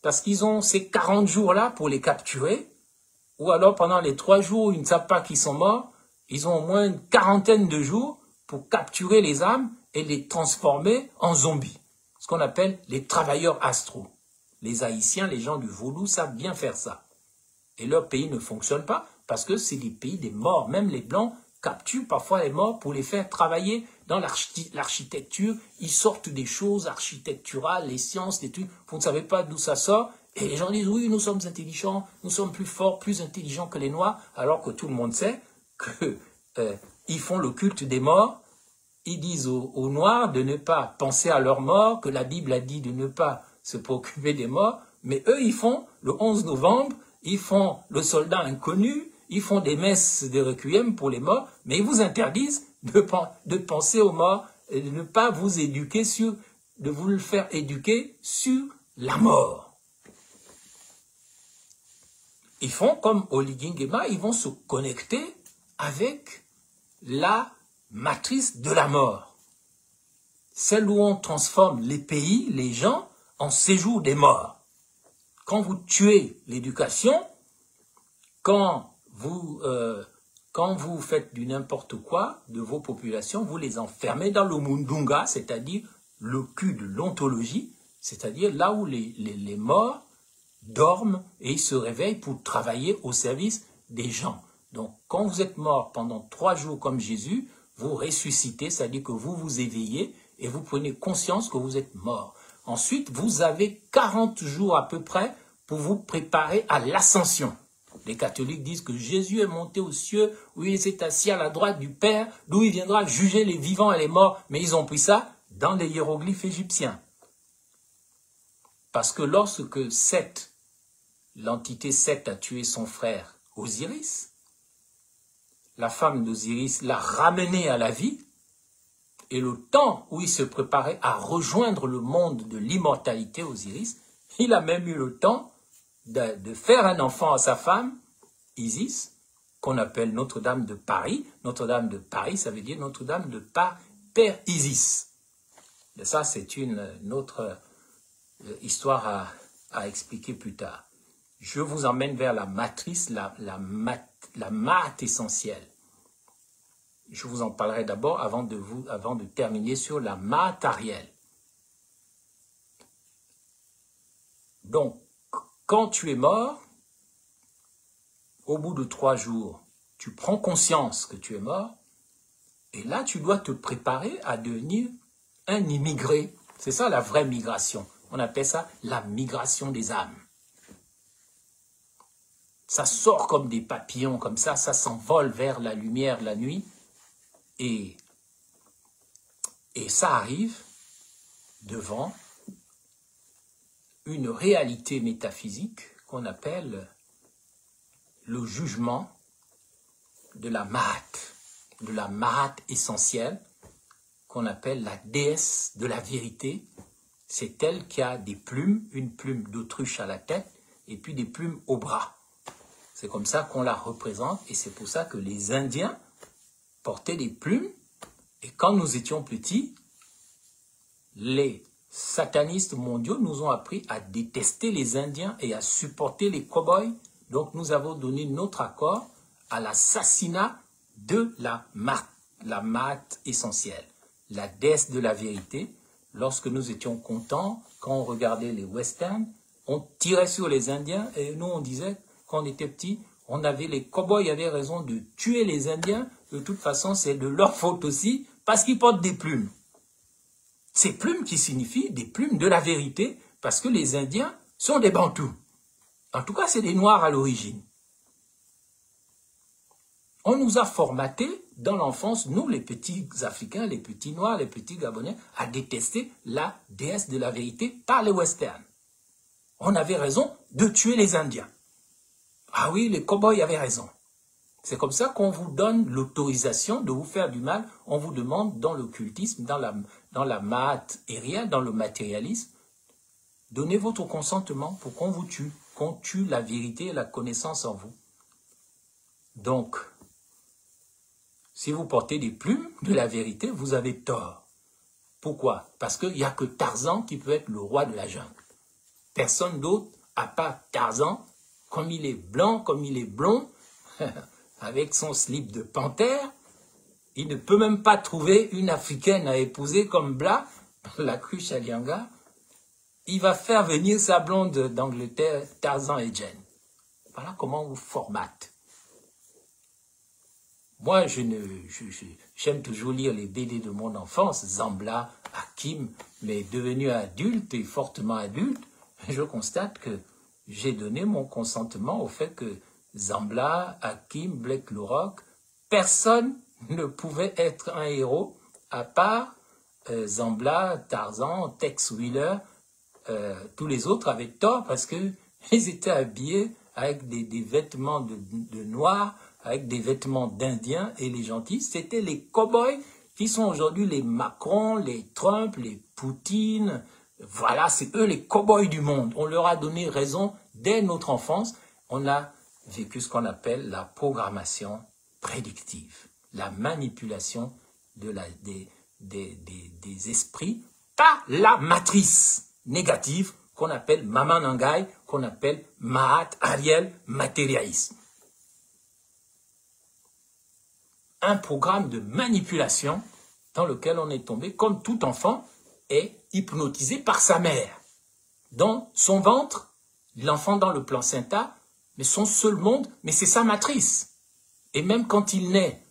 parce qu'ils ont ces 40 jours-là pour les capturer. Ou alors pendant les 3 jours où ils ne savent pas qu'ils sont morts, ils ont au moins une 40aine de jours pour capturer les âmes et les transformer en zombies. Ce qu'on appelle les travailleurs astraux. Les Haïtiens, les gens du vaudou savent bien faire ça. Et leur pays ne fonctionne pas parce que c'est des pays des morts. Même les Blancs capturent parfois les morts pour les faire travailler dans l'architecture. Ils sortent des choses architecturales, les sciences, des trucs. Vous ne savez pas d'où ça sort. Et les gens disent, oui, nous sommes intelligents, nous sommes plus forts, plus intelligents que les Noirs, alors que tout le monde sait qu'ils font le culte des morts. Ils disent aux Noirs de ne pas penser à leur mort, que la Bible a dit de ne pas se préoccuper des morts, mais eux, ils font le 11 novembre, ils font le soldat inconnu, ils font des messes de requiem pour les morts, mais ils vous interdisent de penser aux morts et de ne pas vous éduquer de vous le faire éduquer sur la mort. Ils font comme Oligingema, ils vont se connecter avec la matrice de la mort. Celle où on transforme les pays, les gens, en séjour des morts. Quand vous tuez l'éducation, quand vous faites du n'importe quoi de vos populations, vous les enfermez dans le Mundunga, c'est-à-dire le cul de l'ontologie, c'est-à-dire là où les morts dorment et ils se réveillent pour travailler au service des gens. Donc, quand vous êtes mort pendant 3 jours comme Jésus, vous ressuscitez, c'est-à-dire que vous vous éveillez et vous prenez conscience que vous êtes mort. Ensuite, vous avez 40 jours à peu près pour vous préparer à l'ascension. Les catholiques disent que Jésus est monté aux cieux, où il s'est assis à la droite du Père, d'où il viendra juger les vivants et les morts. Mais ils ont pris ça dans les hiéroglyphes égyptiens. Parce que lorsque Seth, l'entité Seth a tué son frère Osiris, la femme d'Osiris l'a ramené à la vie, et le temps où il se préparait à rejoindre le monde de l'immortalité Osiris, il a même eu le temps de faire un enfant à sa femme, Isis, qu'on appelle Notre-Dame de Paris. Notre-Dame de Paris, ça veut dire Notre-Dame de Père Isis. Et ça, c'est une autre histoire à expliquer plus tard. Je vous emmène vers la matrice, la math essentielle. Je vous en parlerai d'abord avant de terminer sur la matérielle. Donc, quand tu es mort, au bout de 3 jours, tu prends conscience que tu es mort, et là, tu dois te préparer à devenir un immigré. C'est ça la vraie migration. On appelle ça la migration des âmes. Ça sort comme des papillons, comme ça s'envole vers la lumière la nuit, et ça arrive devant une réalité métaphysique qu'on appelle le jugement de la Mahat essentielle, qu'on appelle la déesse de la vérité. C'est elle qui a des plumes, une plume d'autruche à la tête et puis des plumes au bras. C'est comme ça qu'on la représente et c'est pour ça que les Indiens portaient des plumes. Et quand nous étions petits, les satanistes mondiaux nous ont appris à détester les Indiens et à supporter les cow-boys. Donc nous avons donné notre accord à l'assassinat de la Mahat essentielle, la déesse de la vérité. Lorsque nous étions contents, quand on regardait les westerns, on tirait sur les Indiens et nous on disait, quand on était petits, les cow-boys avaient raison de tuer les Indiens. De toute façon, c'est de leur faute aussi parce qu'ils portent des plumes. Ces plumes qui signifient des plumes de la vérité parce que les Indiens sont des Bantous. En tout cas, c'est des Noirs à l'origine. On nous a formatés dans l'enfance, nous les petits Africains, les petits Noirs, les petits Gabonais, à détester la déesse de la vérité par les westerns. On avait raison de tuer les Indiens. Ah oui, les cow-boys avaient raison. C'est comme ça qu'on vous donne l'autorisation de vous faire du mal. On vous demande dans l'occultisme, dans la Mahat aérienne, dans le matérialisme, donnez votre consentement pour qu'on vous tue, qu'on tue la vérité et la connaissance en vous. Donc, si vous portez des plumes de la vérité, vous avez tort. Pourquoi? Parce qu'il n'y a que Tarzan qui peut être le roi de la jungle. Personne d'autre, à part Tarzan, comme il est blanc, comme il est blond, avec son slip de panthère, il ne peut même pas trouver une Africaine à épouser comme Bla, la cruche à Lianga. Il va faire venir sa blonde d'Angleterre, Tarzan et Jane. Voilà comment on vous formate. Moi, j'aime toujours lire les BD de mon enfance, Zambla, Hakim, mais devenu adulte et fortement adulte, je constate que j'ai donné mon consentement au fait que Zambla, Hakim, Black Lorock, personne ne pouvait être un héros à part Zambla, Tarzan, Tex Wheeler. Tous les autres avaient tort parce qu'ils étaient habillés avec des vêtements de noirs, avec des vêtements d'indiens, et les gentils, c'était les cow-boys qui sont aujourd'hui les Macron, les Trump, les Poutine. Voilà, c'est eux les cow-boys du monde. On leur a donné raison dès notre enfance. On a vécu ce qu'on appelle la programmation prédictive, la manipulation des esprits par la matrice négative qu'on appelle Maman Nangai, qu'on appelle Mahat Ariel matérialisme. Un programme de manipulation dans lequel on est tombé, comme tout enfant, est hypnotisé par sa mère. Dans son ventre, l'enfant dans le placenta, mais son seul monde, mais c'est sa matrice. Et même quand il naît,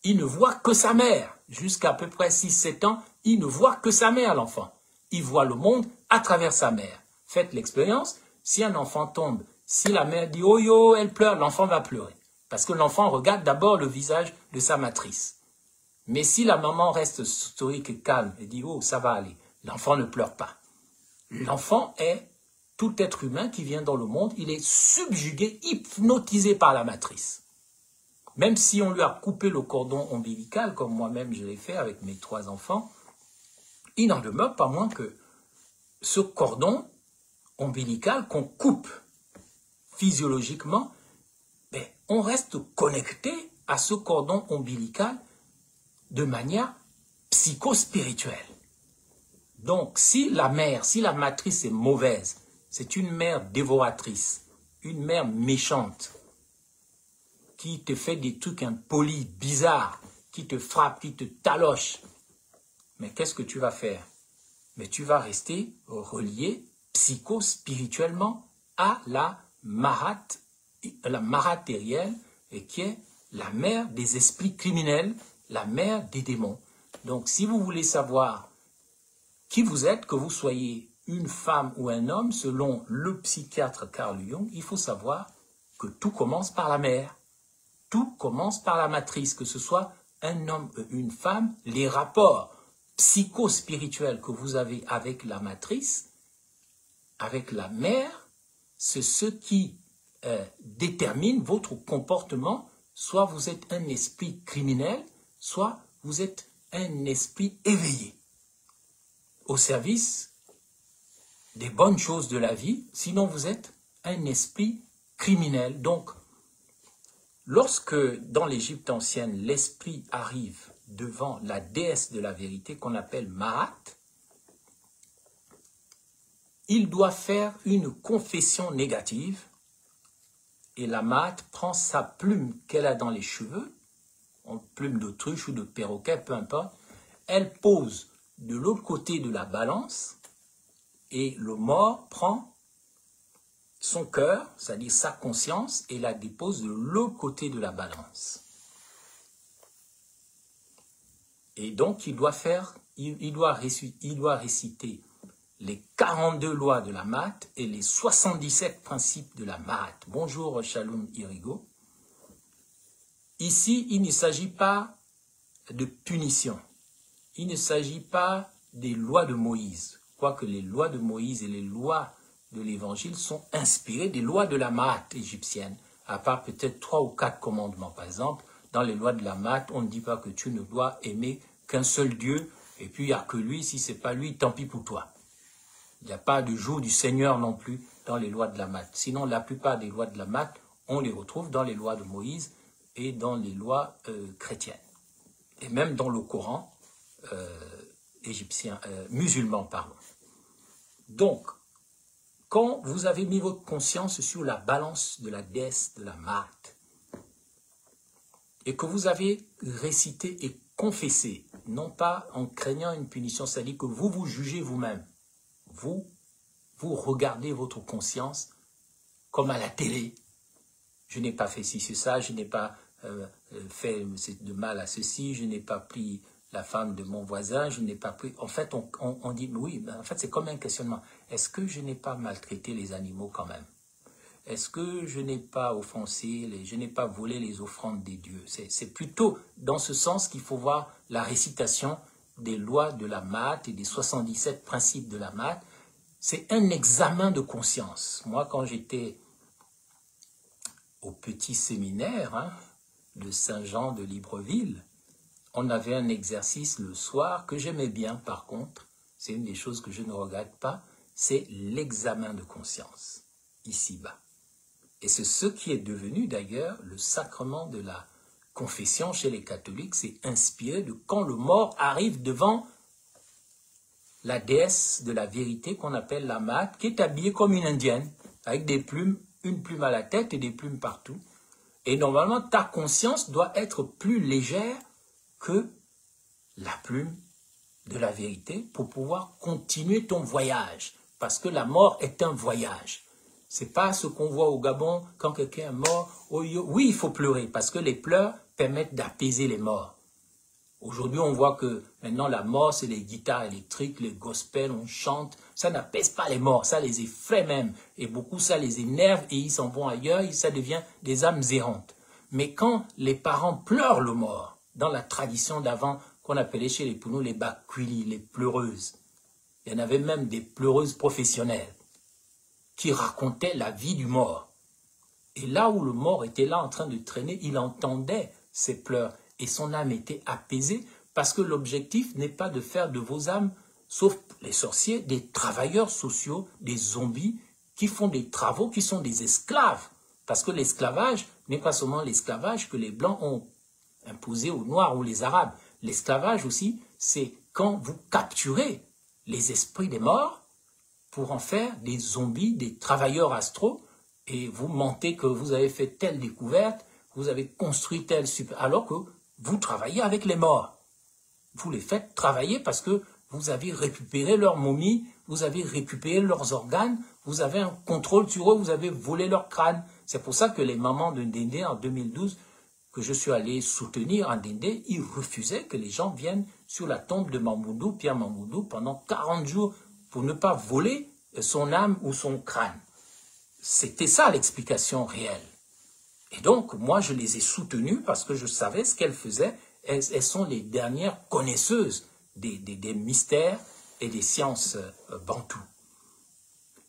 il ne voit que sa mère. Jusqu'à peu près 6-7 ans, il ne voit que sa mère, l'enfant. Il voit le monde à travers sa mère. Faites l'expérience, si un enfant tombe, si la mère dit « Oh yo », elle pleure, l'enfant va pleurer. Parce que l'enfant regarde d'abord le visage de sa matrice. Mais si la maman reste stoïque et calme et dit « Oh, ça va aller », l'enfant ne pleure pas. L'enfant est tout être humain qui vient dans le monde, il est subjugué, hypnotisé par la matrice. Même si on lui a coupé le cordon ombilical, comme moi-même je l'ai fait avec mes 3 enfants, il n'en demeure pas moins que ce cordon ombilical qu'on coupe physiologiquement, on reste connecté à ce cordon ombilical de manière psychospirituelle. Donc, si la mère, si la matrice est mauvaise, c'est une mère dévoratrice, une mère méchante, qui te fait des trucs impolis, bizarres, qui te frappe, qui te taloche. Mais qu'est-ce que tu vas faire? Mais tu vas rester relié psychospirituellement à la Mahat la Marat terrienne, et qui est la mère des esprits criminels, la mère des démons. Donc, si vous voulez savoir qui vous êtes, que vous soyez une femme ou un homme, selon le psychiatre Carl Jung, il faut savoir que tout commence par la mère. Tout commence par la matrice, que ce soit un homme ou une femme, les rapports psycho-spirituels que vous avez avec la matrice, avec la mère, c'est ce qui détermine votre comportement. Soit vous êtes un esprit criminel, soit vous êtes un esprit éveillé, au service des bonnes choses de la vie, sinon vous êtes un esprit criminel. Donc, lorsque dans l'Égypte ancienne, l'esprit arrive devant la déesse de la vérité qu'on appelle Marat, il doit faire une confession négative et la Marat prend sa plume qu'elle a dans les cheveux, en plume d'autruche ou de perroquet, peu importe, elle pose de l'autre côté de la balance et le mort prend son cœur, c'est-à-dire sa conscience, et la dépose de l'autre côté de la balance. Et donc, il doit réciter les 42 lois de la Marat et les 77 principes de la Marat. Bonjour, Shalom Irigo. Ici, il ne s'agit pas de punition. Il ne s'agit pas des lois de Moïse. Quoique les lois de Moïse et les lois de l'Évangile sont inspirées des lois de la Marat égyptienne, à part peut-être 3 ou 4 commandements. Par exemple, dans les lois de la Marat, on ne dit pas que tu ne dois aimer qu'un seul Dieu, et puis il n'y a que lui, si ce n'est pas lui, tant pis pour toi. Il n'y a pas de jour du Seigneur non plus dans les lois de la Marat. Sinon, la plupart des lois de la Marat, on les retrouve dans les lois de Moïse et dans les lois chrétiennes. Et même dans le Coran égyptien, musulman, pardon. Donc, quand vous avez mis votre conscience sur la balance de la déesse de la Marat, et que vous avez récité et confessé, non pas en craignant une punition, c'est-à-dire que vous vous jugez vous-même, vous regardez votre conscience comme à la télé. Je n'ai pas fait ci, c'est ça, je n'ai pas fait de mal à ceci, je n'ai pas pris la femme de mon voisin, je n'ai pas pris... En fait, on dit, oui, en fait, c'est comme un questionnement. Est-ce que je n'ai pas maltraité les animaux quand même? Est-ce que je n'ai pas offensé, je n'ai pas volé les offrandes des dieux? C'est plutôt dans ce sens qu'il faut voir la récitation des lois de la Marat et des 77 principes de la Marat. C'est un examen de conscience. Moi, quand j'étais au petit séminaire de Saint-Jean de Libreville, on avait un exercice le soir que j'aimais bien par contre, c'est une des choses que je ne regrette pas, c'est l'examen de conscience, ici-bas. Et c'est ce qui est devenu d'ailleurs le sacrement de la confession chez les catholiques, c'est inspiré de quand le mort arrive devant la déesse de la vérité qu'on appelle la Marat, qui est habillée comme une indienne, avec des plumes, une plume à la tête et des plumes partout. Et normalement, ta conscience doit être plus légère que la plume de la vérité pour pouvoir continuer ton voyage. Parce que la mort est un voyage. C'est pas ce qu'on voit au Gabon quand quelqu'un est mort. Oui, il faut pleurer parce que les pleurs permettent d'apaiser les morts. Aujourd'hui, on voit que maintenant la mort, c'est les guitares électriques, les gospels, on chante. Ça n'apaise pas les morts, ça les effraie même. Et beaucoup, ça les énerve et ils s'en vont ailleurs et ça devient des âmes errantes. Mais quand les parents pleurent le mort, dans la tradition d'avant qu'on appelait chez les Pounous les bakwili, les pleureuses, il y en avait même des pleureuses professionnelles qui racontaient la vie du mort. Et là où le mort était là en train de traîner, il entendait ses pleurs. Et son âme était apaisée parce que l'objectif n'est pas de faire de vos âmes, sauf les sorciers, des travailleurs sociaux, des zombies qui font des travaux, qui sont des esclaves. Parce que l'esclavage n'est pas seulement l'esclavage que les Blancs ont imposé aux Noirs ou les Arabes. L'esclavage aussi, c'est quand vous capturez les esprits des morts pour en faire des zombies, des travailleurs astraux, et vous mentez que vous avez fait telle découverte, vous avez construit tel super... alors que vous travaillez avec les morts. Vous les faites travailler parce que vous avez récupéré leurs momies, vous avez récupéré leurs organes, vous avez un contrôle sur eux, vous avez volé leur crâne. C'est pour ça que les mamans de Ndende, en 2012, que je suis allé soutenir en Ndende, ils refusaient que les gens viennent sur la tombe de Mamoudou, Pierre Mamoudou, pendant 40 jours pour ne pas voler son âme ou son crâne. C'était ça l'explication réelle. Et donc, moi, je les ai soutenues parce que je savais ce qu'elles faisaient. Elles sont les dernières connaisseuses des mystères et des sciences bantoues.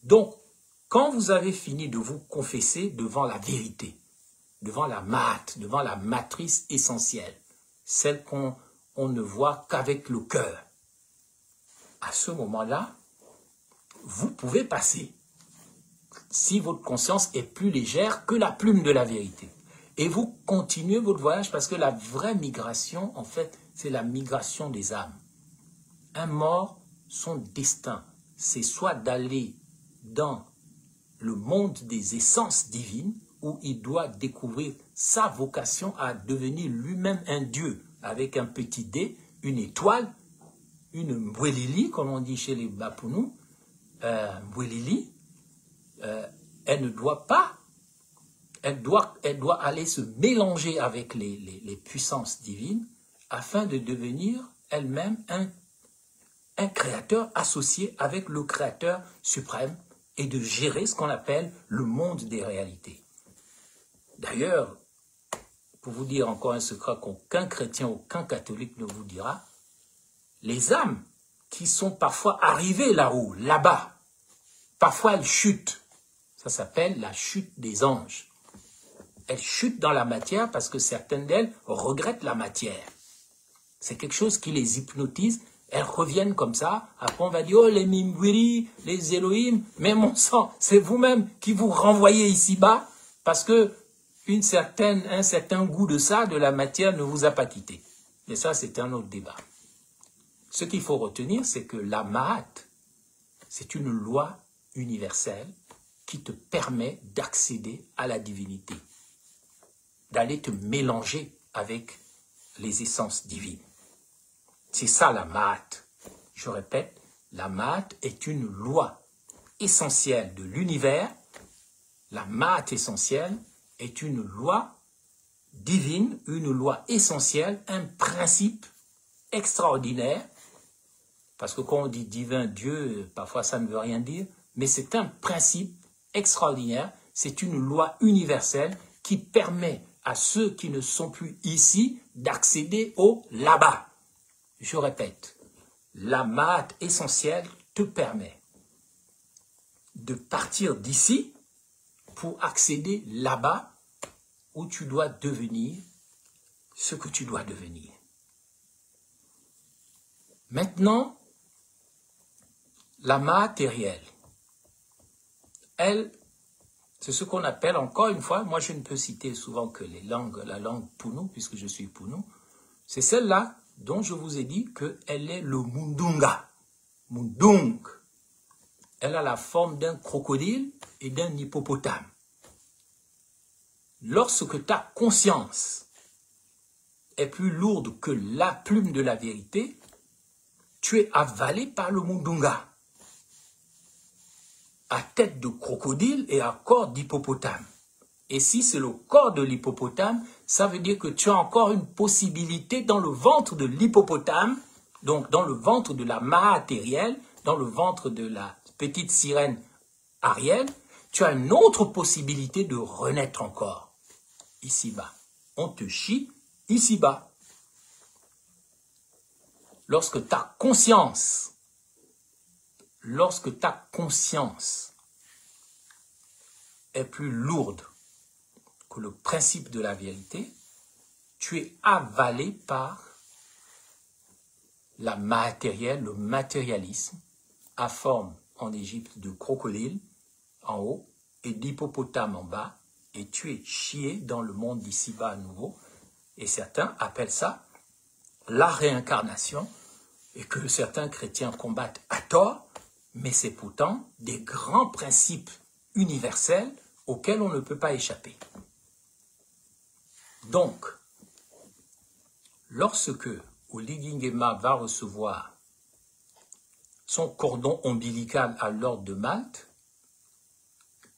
Donc, quand vous avez fini de vous confesser devant la vérité, devant la Mahat, devant la matrice essentielle, celle qu'on ne voit qu'avec le cœur, à ce moment-là, vous pouvez passer, si votre conscience est plus légère que la plume de la vérité. Et vous continuez votre voyage parce que la vraie migration, en fait, c'est la migration des âmes. Un mort, son destin, c'est soit d'aller dans le monde des essences divines, où il doit découvrir sa vocation à devenir lui-même un dieu, avec un petit dé, une étoile, une mbwelili, comme on dit chez les Bapounou, mbwelili, elle ne doit pas, elle doit aller se mélanger avec les puissances divines afin de devenir elle-même un créateur associé avec le créateur suprême et de gérer ce qu'on appelle le monde des réalités. D'ailleurs, pour vous dire encore un secret qu'aucun chrétien, aucun catholique ne vous dira, les âmes qui sont parfois arrivées là-haut, là-bas, parfois elles chutent. Ça s'appelle la chute des anges. Elles chutent dans la matière parce que certaines d'elles regrettent la matière. C'est quelque chose qui les hypnotise. Elles reviennent comme ça. Après, on va dire, oh, les Mimbwiri, les Elohim. Mais mon sang, c'est vous-même qui vous renvoyez ici-bas parce que un certain goût de ça, de la matière, ne vous a pas quitté. Mais ça, c'est un autre débat. Ce qu'il faut retenir, c'est que la Mahat, c'est une loi universelle qui te permet d'accéder à la divinité, d'aller te mélanger avec les essences divines. C'est ça la Mahat. Je répète, la Mahat est une loi essentielle de l'univers. La Mahat essentielle est une loi divine, une loi essentielle, un principe extraordinaire. Parce que quand on dit divin, Dieu, parfois ça ne veut rien dire, mais c'est un principe extraordinaire, c'est une loi universelle qui permet à ceux qui ne sont plus ici d'accéder au là-bas. Je répète, la Mahat essentielle te permet de partir d'ici pour accéder là-bas où tu dois devenir ce que tu dois devenir. Maintenant, la matérielle, elle, c'est ce qu'on appelle, encore une fois, moi je ne peux citer souvent que la langue Pounou, puisque je suis Pounou, c'est celle-là dont je vous ai dit qu'elle est le Mundunga. Mundung. Elle a la forme d'un crocodile et d'un hippopotame. Lorsque ta conscience est plus lourde que la plume de la vérité, tu es avalé par le Mundunga, à tête de crocodile et à corps d'hippopotame. Et si c'est le corps de l'hippopotame, ça veut dire que tu as encore une possibilité dans le ventre de l'hippopotame, donc dans le ventre de la matérielle, dans le ventre de la petite sirène Ariel, tu as une autre possibilité de renaître encore, ici-bas. On te chie ici-bas. Lorsque ta conscience est plus lourde que le principe de la vérité, tu es avalé par la matérielle, le matérialisme, à forme en Égypte de crocodile en haut et d'hippopotame en bas, et tu es chié dans le monde d'ici-bas à nouveau. Et certains appellent ça la réincarnation, et que certains chrétiens combattent à tort, mais c'est pourtant des grands principes universels auxquels on ne peut pas échapper. Donc, lorsque Oligingema va recevoir son cordon ombilical à l'ordre de Malte,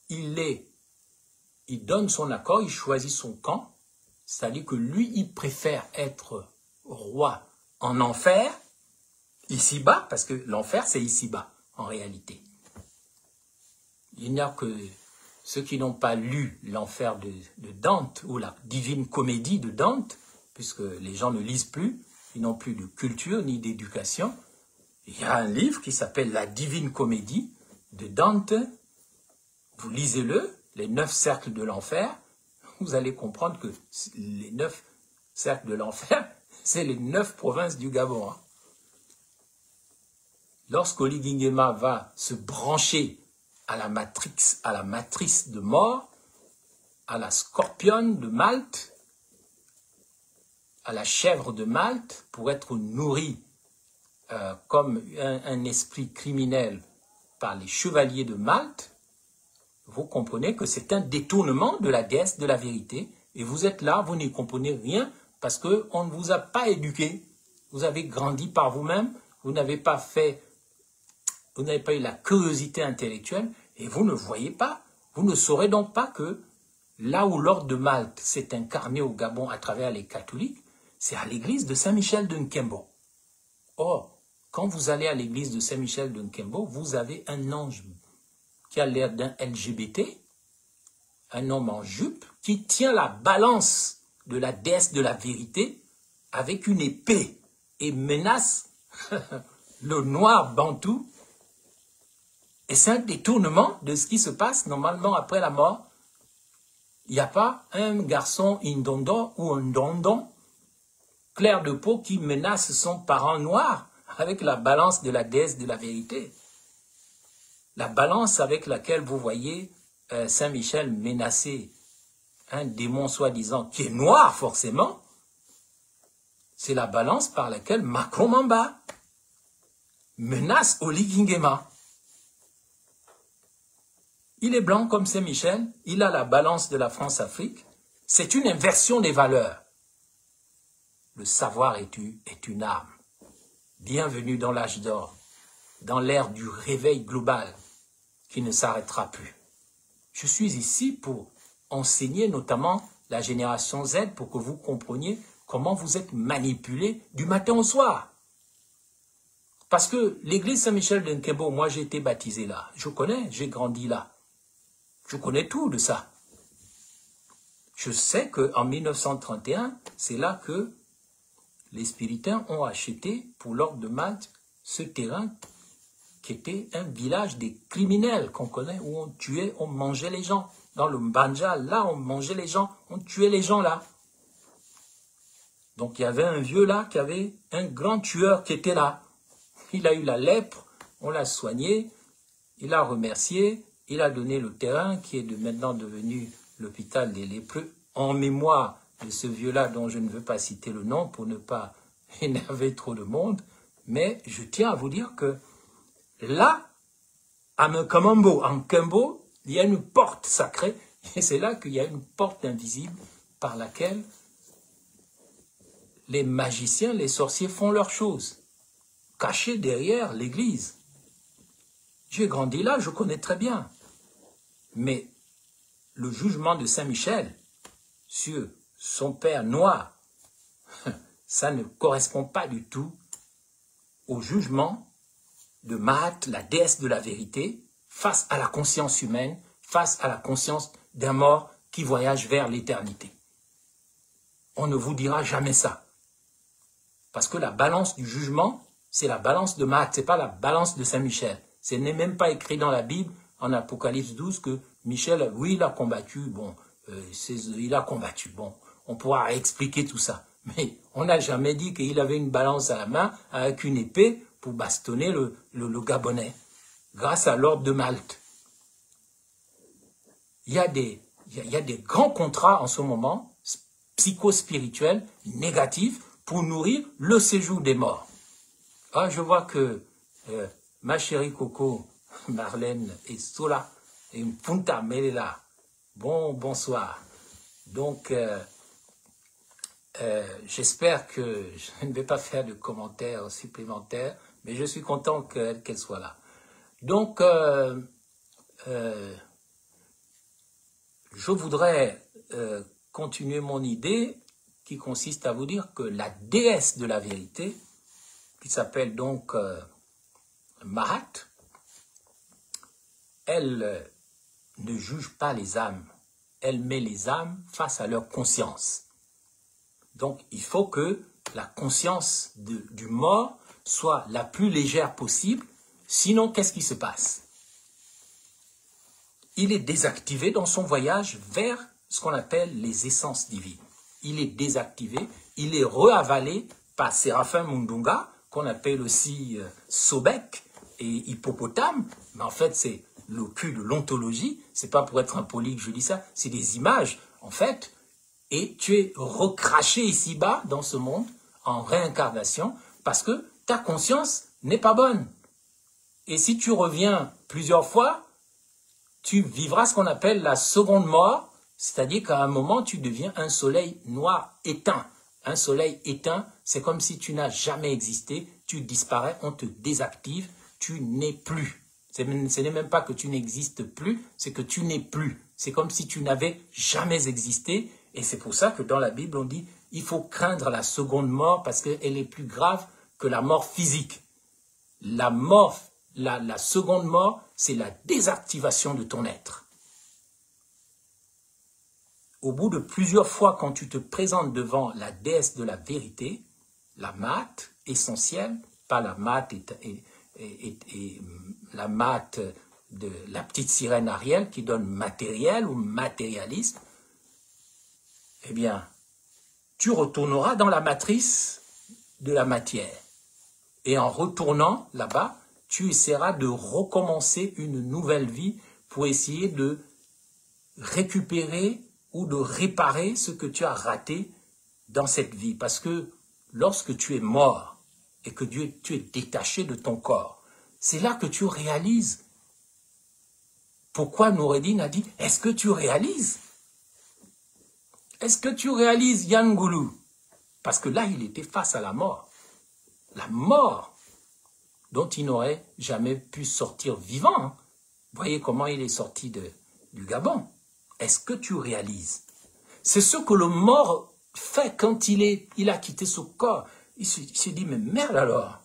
il il donne son accord, il choisit son camp, c'est-à-dire que lui, il préfère être roi en enfer, ici-bas, parce que l'enfer, c'est ici-bas, en réalité. Il n'y a que ceux qui n'ont pas lu l'enfer de Dante, ou la Divine Comédie de Dante, puisque les gens ne lisent plus, ils n'ont plus de culture ni d'éducation. Il y a un livre qui s'appelle La Divine Comédie de Dante. Vous lisez-le, les 9 cercles de l'enfer. Vous allez comprendre que les 9 cercles de l'enfer, c'est les 9 provinces du Gabon. Lorsqu'Oli Nguema va se brancher à la matrice de mort, à la scorpionne de Malte, à la chèvre de Malte, pour être nourri comme un esprit criminel par les chevaliers de Malte, vous comprenez que c'est un détournement de la déesse de la vérité, et vous êtes là, vous n'y comprenez rien, parce qu'on ne vous a pas éduqué, vous avez grandi par vous-même, vous n'avez pas eu la curiosité intellectuelle, et vous ne voyez pas, vous ne saurez donc pas que là où l'ordre de Malte s'est incarné au Gabon à travers les catholiques, c'est à l'église de Saint-Michel de Nkembo. Or, quand vous allez à l'église de Saint-Michel de Nkembo, vous avez un ange qui a l'air d'un LGBT, un homme en jupe, qui tient la balance de la déesse de la vérité avec une épée et menace le noir bantou. Et c'est un détournement de ce qui se passe normalement après la mort. Il n'y a pas un garçon indondo ou un dondon clair de peau qui menace son parent noir avec la balance de la déesse de la vérité. La balance avec laquelle vous voyez Saint-Michel menacer un démon soi-disant qui est noir forcément, c'est la balance par laquelle Macron Mamba menace Oli Nguema. Il est blanc comme Saint-Michel, il a la balance de la France-Afrique. C'est une inversion des valeurs. Le savoir est une arme. Bienvenue dans l'âge d'or, dans l'ère du réveil global qui ne s'arrêtera plus. Je suis ici pour enseigner notamment la génération Z pour que vous compreniez comment vous êtes manipulés du matin au soir. Parce que l'église Saint-Michel de Nkembo, moi j'ai été baptisé là, je connais, j'ai grandi là. Je connais tout de ça. Je sais qu'en 1931, c'est là que les spiritains ont acheté pour l'ordre de Malte ce terrain qui était un village des criminels qu'on connaît, où on tuait, on mangeait les gens. Dans le Mbanja, là, on mangeait les gens, on tuait les gens là. Donc il y avait un vieux là qui avait un grand tueur qui était là. Il a eu la lèpre, on l'a soigné, il a remercié, il a donné le terrain qui est maintenant devenu l'hôpital des lépreux, en mémoire de ce vieux-là dont je ne veux pas citer le nom pour ne pas énerver trop de monde. Mais je tiens à vous dire que là, à Mkamambo, en Nkembo, il y a une porte sacrée, et c'est là qu'il y a une porte invisible par laquelle les magiciens, les sorciers font leurs choses, cachés derrière l'église. J'ai grandi là, je connais très bien. Mais le jugement de Saint-Michel sur son père noir, ça ne correspond pas du tout au jugement de Maat, la déesse de la vérité, face à la conscience humaine, face à la conscience d'un mort qui voyage vers l'éternité. On ne vous dira jamais ça. Parce que la balance du jugement, c'est la balance de Maat, ce n'est pas la balance de Saint-Michel. Ce n'est même pas écrit dans la Bible, en Apocalypse 12, que Michel, oui, il a combattu, bon, il a combattu, bon, on pourra expliquer tout ça. Mais on n'a jamais dit qu'il avait une balance à la main avec une épée pour bastonner le Gabonais, grâce à l'ordre de Malte. Il y a des grands contrats en ce moment, psychospirituels, négatifs, pour nourrir le séjour des morts. Ah, je vois que ma chérie Coco, Marlène et Sola et Punta Melela, bonsoir. Donc, j'espère que je ne vais pas faire de commentaires supplémentaires, mais je suis content qu'elle soit là. Donc, je voudrais continuer mon idée qui consiste à vous dire que la déesse de la vérité, qui s'appelle donc Mahat, elle ne juge pas les âmes, elle met les âmes face à leur conscience. Donc il faut que la conscience du mort soit la plus légère possible, sinon qu'est-ce qui se passe? Il est désactivé dans son voyage vers ce qu'on appelle les essences divines. Il est désactivé, il est reavalé par Séraphin Mundunga, qu'on appelle aussi Sobek et Hippopotame, mais en fait c'est le cul de l'ontologie, c'est pas pour être un poli que je dis ça, c'est des images en fait, et tu es recraché ici-bas dans ce monde en réincarnation parce que ta conscience n'est pas bonne. Et si tu reviens plusieurs fois, tu vivras ce qu'on appelle la seconde mort, c'est-à-dire qu'à un moment, tu deviens un soleil noir éteint. Un soleil éteint, c'est comme si tu n'as jamais existé, tu disparais, on te désactive, tu n'es plus. Ce n'est même pas que tu n'existes plus, c'est que tu n'es plus. C'est comme si tu n'avais jamais existé, et c'est pour ça que dans la Bible, on dit il faut craindre la seconde mort parce qu'elle est plus grave que la mort physique. La mort, la seconde mort, c'est la désactivation de ton être. Au bout de plusieurs fois, quand tu te présentes devant la déesse de la vérité, la Maat essentielle, pas la Maat et la Maat de la petite sirène Ariel qui donne matériel ou matérialisme, eh bien, tu retourneras dans la matrice de la matière. Et en retournant là-bas, tu essaieras de recommencer une nouvelle vie pour essayer de récupérer ou de réparer ce que tu as raté dans cette vie. Parce que lorsque tu es mort et que tu es détaché de ton corps, c'est là que tu réalises. Pourquoi Noureddin a dit « Est-ce que tu réalises ?» Est-ce que tu réalises Yangoulou? Parce que là, il était face à la mort. La mort dont il n'aurait jamais pu sortir vivant. Hein. Voyez comment il est sorti du Gabon. Est-ce que tu réalises? C'est ce que le mort fait quand il a quitté son corps. Il se dit, mais merde alors,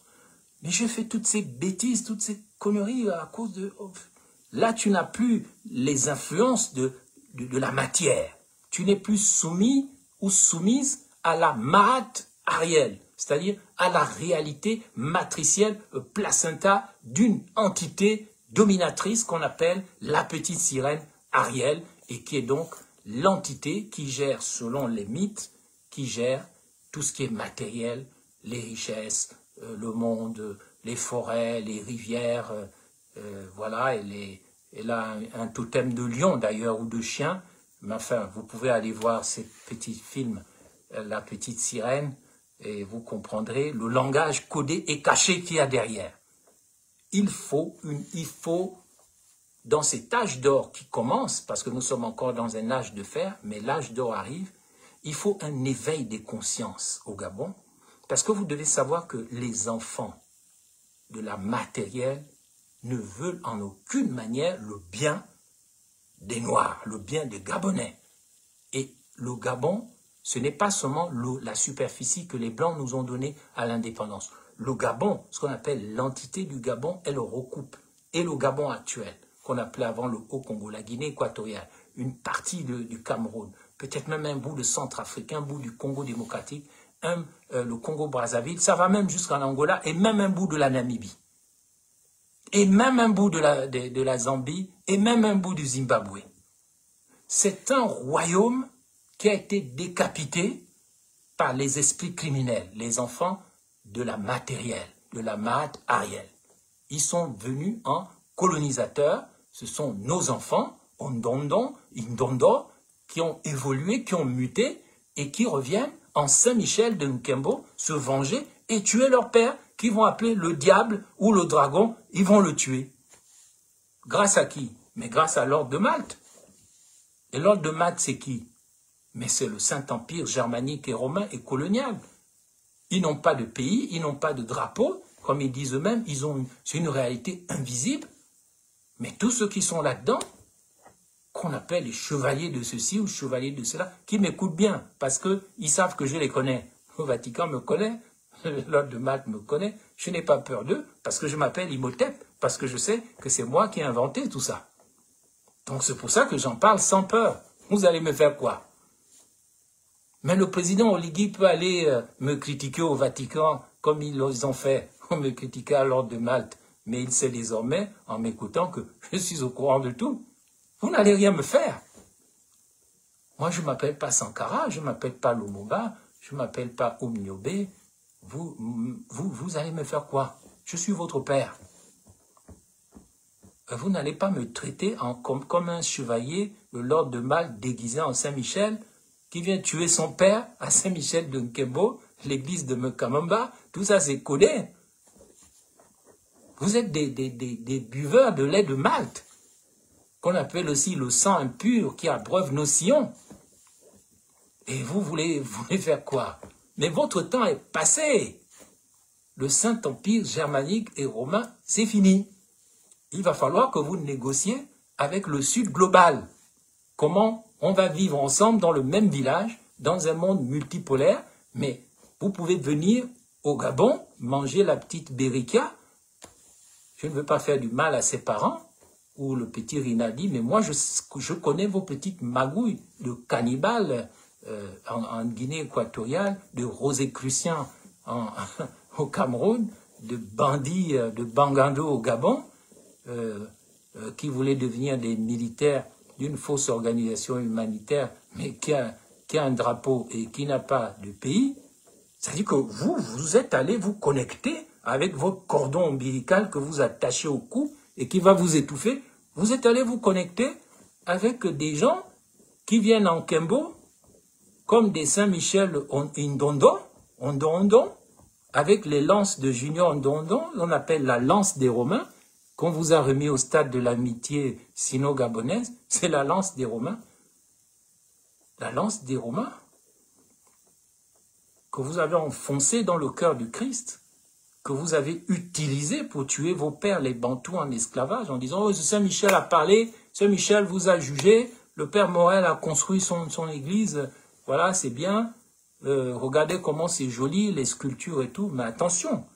mais j'ai fait toutes ces bêtises, toutes ces conneries à cause de... Là, tu n'as plus les influences de la matière. Tu n'es plus soumis ou soumise à la Mahat Ariel, c'est-à-dire à la réalité matricielle placenta d'une entité dominatrice qu'on appelle la petite sirène Ariel, et qui est donc l'entité qui gère, selon les mythes, qui gère tout ce qui est matériel, les richesses, le monde, les forêts, les rivières, voilà, elle a un totem de lion d'ailleurs, ou de chien, mais enfin, vous pouvez aller voir ces petits films, La petite sirène, et vous comprendrez le langage codé et caché qu'il y a derrière. Il faut, dans cet âge d'or qui commence, parce que nous sommes encore dans un âge de fer, mais l'âge d'or arrive, il faut un éveil des consciences au Gabon, parce que vous devez savoir que les enfants de la matérielle ne veulent en aucune manière le bien des Noirs, le bien des Gabonais. Et le Gabon, ce n'est pas seulement la superficie que les Blancs nous ont donnée à l'indépendance. Le Gabon, ce qu'on appelle l'entité du Gabon, elle recoupe. Et le Gabon actuel, qu'on appelait avant le Haut-Congo, la Guinée équatoriale, une partie du Cameroun, peut-être même un bout de Centrafrique, un bout du Congo démocratique, le Congo-Brazzaville, ça va même jusqu'en Angola, et même un bout de la Namibie. Et même un bout de la Zambie, et même un bout du Zimbabwe. C'est un royaume qui a été décapité par les esprits criminels, les enfants de la matérielle, de la Mahat Ariel. Ils sont venus en colonisateurs, ce sont nos enfants, Ondondon, Indondo, qui ont évolué, qui ont muté, et qui reviennent en Saint-Michel de Nkembo se venger et tuer leur père, qui vont appeler le diable ou le dragon, ils vont le tuer. Grâce à qui? Mais grâce à l'ordre de Malte. Et l'ordre de Malte, c'est qui? Mais c'est le Saint-Empire germanique et romain et colonial. Ils n'ont pas de pays, ils n'ont pas de drapeau, comme ils disent eux-mêmes, c'est une réalité invisible. Mais tous ceux qui sont là-dedans, qu'on appelle les chevaliers de ceci ou chevaliers de cela, qui m'écoutent bien, parce qu'ils savent que je les connais. Le Vatican me connaît, l'ordre de Malte me connaît, je n'ai pas peur d'eux, parce que je m'appelle Imhotep, parce que je sais que c'est moi qui ai inventé tout ça. Donc c'est pour ça que j'en parle sans peur. Vous allez me faire quoi? Mais le président Oligui peut aller me critiquer au Vatican, comme ils ont fait, on me critiquait à l'ordre de Malte, mais il sait désormais, en m'écoutant, que je suis au courant de tout. Vous n'allez rien me faire. Moi, je ne m'appelle pas Sankara, je ne m'appelle pas Lumumba, je ne m'appelle pas Omniobe. Vous allez me faire quoi? Je suis votre père. Vous n'allez pas me traiter comme un chevalier, le lord de Malte déguisé en Saint-Michel, qui vient tuer son père à Saint-Michel de Nkembo, l'église de Mekamamba. Tout ça, c'est codé. Vous êtes des buveurs de lait de Malte, qu'on appelle aussi le sang impur qui abreuve nos sillons. Et vous voulez faire quoi? Mais votre temps est passé. Le Saint-Empire germanique et romain, c'est fini. Il va falloir que vous négociez avec le Sud global. Comment on va vivre ensemble dans le même village, dans un monde multipolaire, mais vous pouvez venir au Gabon, manger la petite Berikia. Je ne veux pas faire du mal à ses parents, ou le petit Rinaldi, mais moi je connais vos petites magouilles de cannibales en Guinée équatoriale, de Rosicruciens au Cameroun, de bandits de Bangando au Gabon, qui voulaient devenir des militaires d'une fausse organisation humanitaire, mais qui a un drapeau et qui n'a pas de pays. C'est-à-dire que vous êtes allé vous connecter avec votre cordon ombilical que vous attachez au cou et qui va vous étouffer. Vous êtes allé vous connecter avec des gens qui viennent en Kembo, comme des Saint-Michel Ondondon, avec les lances de Junior Ondondon, on appelle la lance des Romains, qu'on vous a remis au stade de l'amitié sino-gabonaise, c'est la lance des Romains. La lance des Romains que vous avez enfoncée dans le cœur du Christ, que vous avez utilisée pour tuer vos pères, les Bantous, en esclavage, en disant « Oh, Saint-Michel a parlé, Saint-Michel vous a jugé, le Père Morel a construit son église, voilà, c'est bien, regardez comment c'est joli, les sculptures et tout, mais attention !»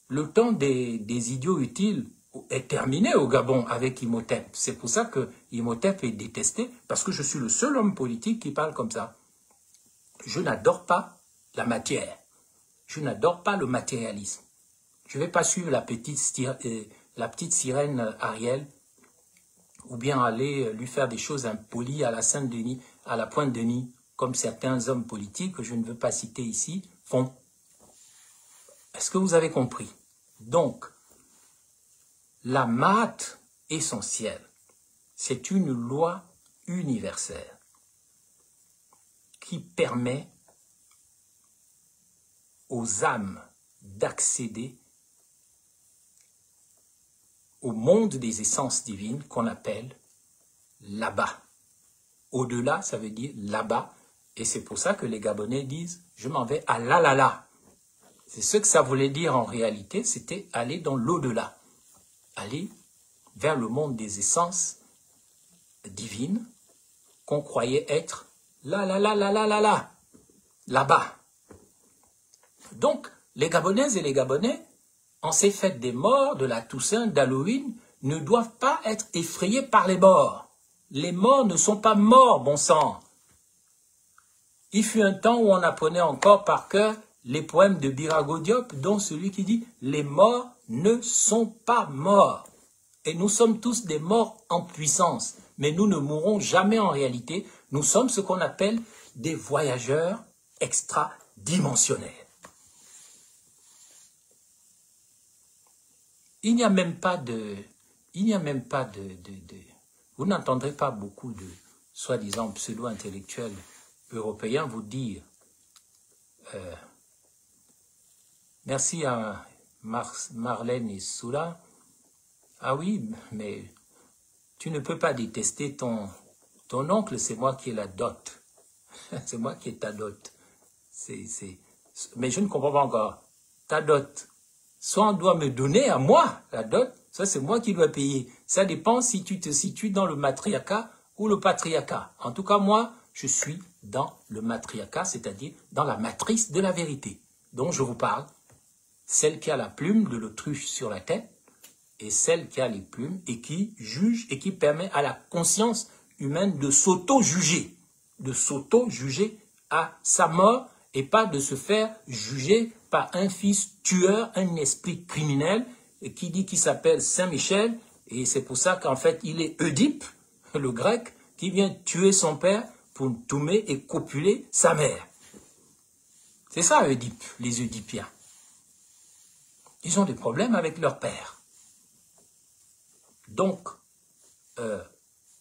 Le temps des idiots utiles est terminé au Gabon avec Imhotep. C'est pour ça que Imhotep est détesté, parce que je suis le seul homme politique qui parle comme ça. Je n'adore pas la matière. Je n'adore pas le matérialisme. Je ne vais pas suivre la petite sirène Ariel, ou bien aller lui faire des choses impolies à la Saint-Denis, à la Pointe-Denis, comme certains hommes politiques que je ne veux pas citer ici font. Est-ce que vous avez compris? Donc, la maths essentielle, c'est une loi universelle qui permet aux âmes d'accéder au monde des essences divines qu'on appelle là-bas. Au-delà, ça veut dire là-bas, et c'est pour ça que les Gabonais disent « je m'en vais à là-là-là ». C'est ce que ça voulait dire en réalité, c'était aller dans l'au-delà, aller vers le monde des essences divines qu'on croyait être là-bas. Donc, les Gabonaises et les Gabonais, en ces fêtes des morts, de la Toussaint, d'Halloween, ne doivent pas être effrayés par les morts. Les morts ne sont pas morts, bon sang. Il fut un temps où on apprenait encore par cœur les poèmes de Birago Diop, dont celui qui dit « Les morts ne sont pas morts ». Et nous sommes tous des morts en puissance, mais nous ne mourrons jamais en réalité. Nous sommes ce qu'on appelle des voyageurs extradimensionnels. Il n'y a même pas de... Vous n'entendrez pas beaucoup de soi-disant pseudo-intellectuels européens vous dire merci à Marlène et Soula. Ah oui, mais tu ne peux pas détester ton oncle, c'est moi qui ai la dot. C'est moi qui ai ta dot. Mais je ne comprends pas encore. Ta dot. Soit on doit me donner à moi la dot, Ça, c'est moi qui dois payer. Ça dépend si tu te situes dans le matriarcat ou le patriarcat. En tout cas, moi, je suis dans le matriarcat, c'est-à-dire dans la matrice de la vérité dont je vous parle. Celle qui a la plume de l'autruche sur la tête et celle qui a les plumes et qui juge et qui permet à la conscience humaine de s'auto-juger à sa mort et pas de se faire juger par un fils tueur, un esprit criminel qui dit qu'il s'appelle Saint-Michel et c'est pour ça qu'en fait il est Oedipe, le grec, qui vient tuer son père pour toumer et copuler sa mère. C'est ça Oedipe, les Oedipiens. Ils ont des problèmes avec leur père. Donc,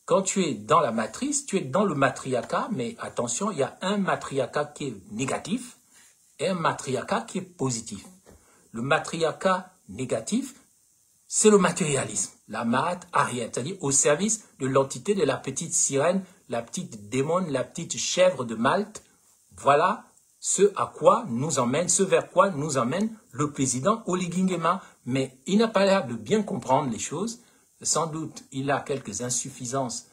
quand tu es dans la matrice, tu es dans le matriarcat, mais attention, il y a un matriarcat qui est négatif et un matriarcat qui est positif. Le matriarcat négatif, c'est le matérialisme, la maat arrière, c'est-à-dire au service de l'entité de la petite sirène, la petite démone, la petite chèvre de Malte. Voilà ce vers quoi nous emmène le président Oligui Nguema. Mais il n'a pas l'air de bien comprendre les choses. Sans doute, il a quelques insuffisances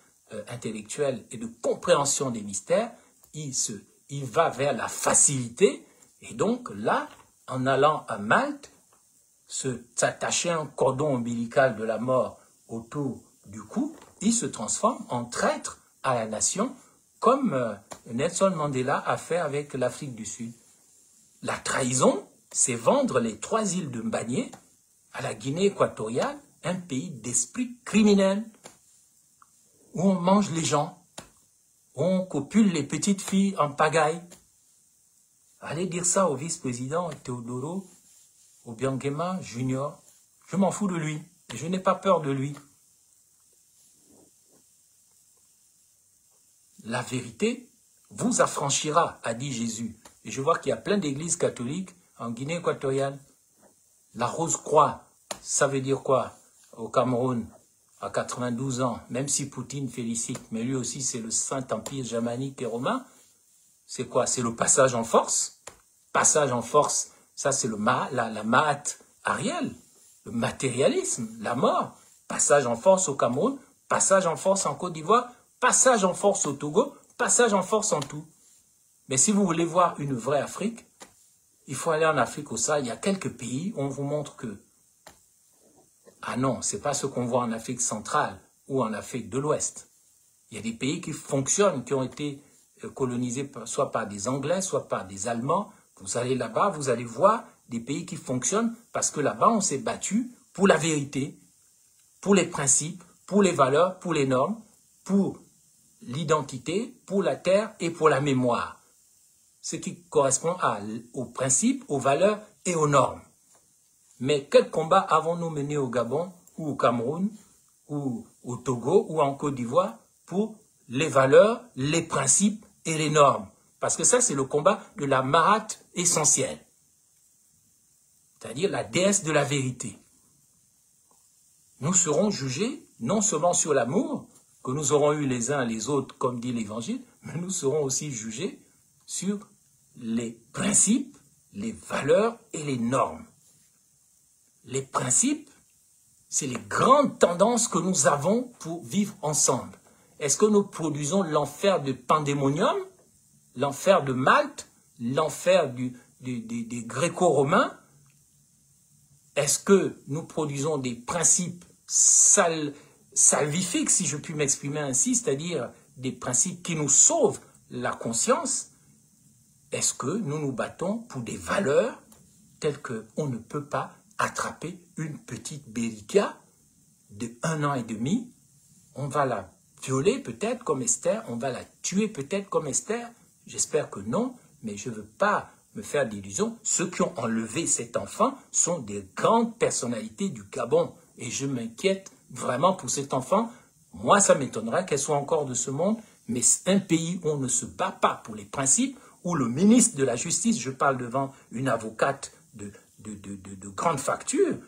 intellectuelles et de compréhension des mystères. Il va vers la facilité. Et donc là, en allant à Malte, s'attacher un cordon ombilical de la mort autour du cou, il se transforme en traître à la nation, comme Nelson Mandela a fait avec l'Afrique du Sud. La trahison, c'est vendre les 3 îles de Mbagné à la Guinée équatoriale, un pays d'esprit criminel, où on mange les gens, où on copule les petites filles en pagaille. Allez dire ça au vice-président Teodoro Obiang Junior. Je m'en fous de lui, et je n'ai pas peur de lui. La vérité vous affranchira, a dit Jésus. Et je vois qu'il y a plein d'églises catholiques en Guinée équatoriale. La Rose-Croix, ça veut dire quoi au Cameroun, à 92 ans, même si Poutine félicite, mais lui aussi c'est le Saint-Empire germanique et romain, c'est quoi? C'est le passage en force. Passage en force, ça c'est la maat ariel, le matérialisme, la mort. Passage en force au Cameroun, passage en force en Côte d'Ivoire, passage en force au Togo, passage en force en tout. Mais si vous voulez voir une vraie Afrique, il faut aller en Afrique au Sahel. Il y a quelques pays où on vous montre que ah non, ce n'est pas ce qu'on voit en Afrique centrale ou en Afrique de l'Ouest. Il y a des pays qui fonctionnent, qui ont été colonisés soit par des Anglais, soit par des Allemands. Vous allez là-bas, vous allez voir des pays qui fonctionnent parce que là-bas, on s'est battu pour la vérité, pour les principes, pour les valeurs, pour les normes, pour l'identité, pour la terre et pour la mémoire. Ce qui correspond aux principes, aux valeurs et aux normes. Mais quel combat avons-nous mené au Gabon, ou au Cameroun, ou au Togo, ou en Côte d'Ivoire, pour les valeurs, les principes et les normes? Parce que ça, c'est le combat de la Maat essentielle, c'est-à-dire la déesse de la vérité. Nous serons jugés non seulement sur l'amour que nous aurons eu les uns les autres, comme dit l'Évangile, mais nous serons aussi jugés sur les principes, les valeurs et les normes. Les principes, c'est les grandes tendances que nous avons pour vivre ensemble. Est-ce que nous produisons l'enfer de Pandémonium, l'enfer de Malte, l'enfer des Gréco-Romains? Est-ce que nous produisons des principes salvifiques, si je puis m'exprimer ainsi, c'est-à-dire des principes qui nous sauvent la conscience? Est-ce que nous nous battons pour des valeurs telles qu'on ne peut pas attraper une petite Bérica de 1 an et demi, on va la violer peut-être comme Esther, on va la tuer peut-être comme Esther, j'espère que non, mais je ne veux pas me faire d'illusions. Ceux qui ont enlevé cet enfant sont des grandes personnalités du Gabon et je m'inquiète vraiment pour cet enfant. Moi, ça m'étonnerait qu'elle soit encore de ce monde, mais c'est un pays où on ne se bat pas pour les principes, où le ministre de la Justice, je parle devant une avocate de grande facture,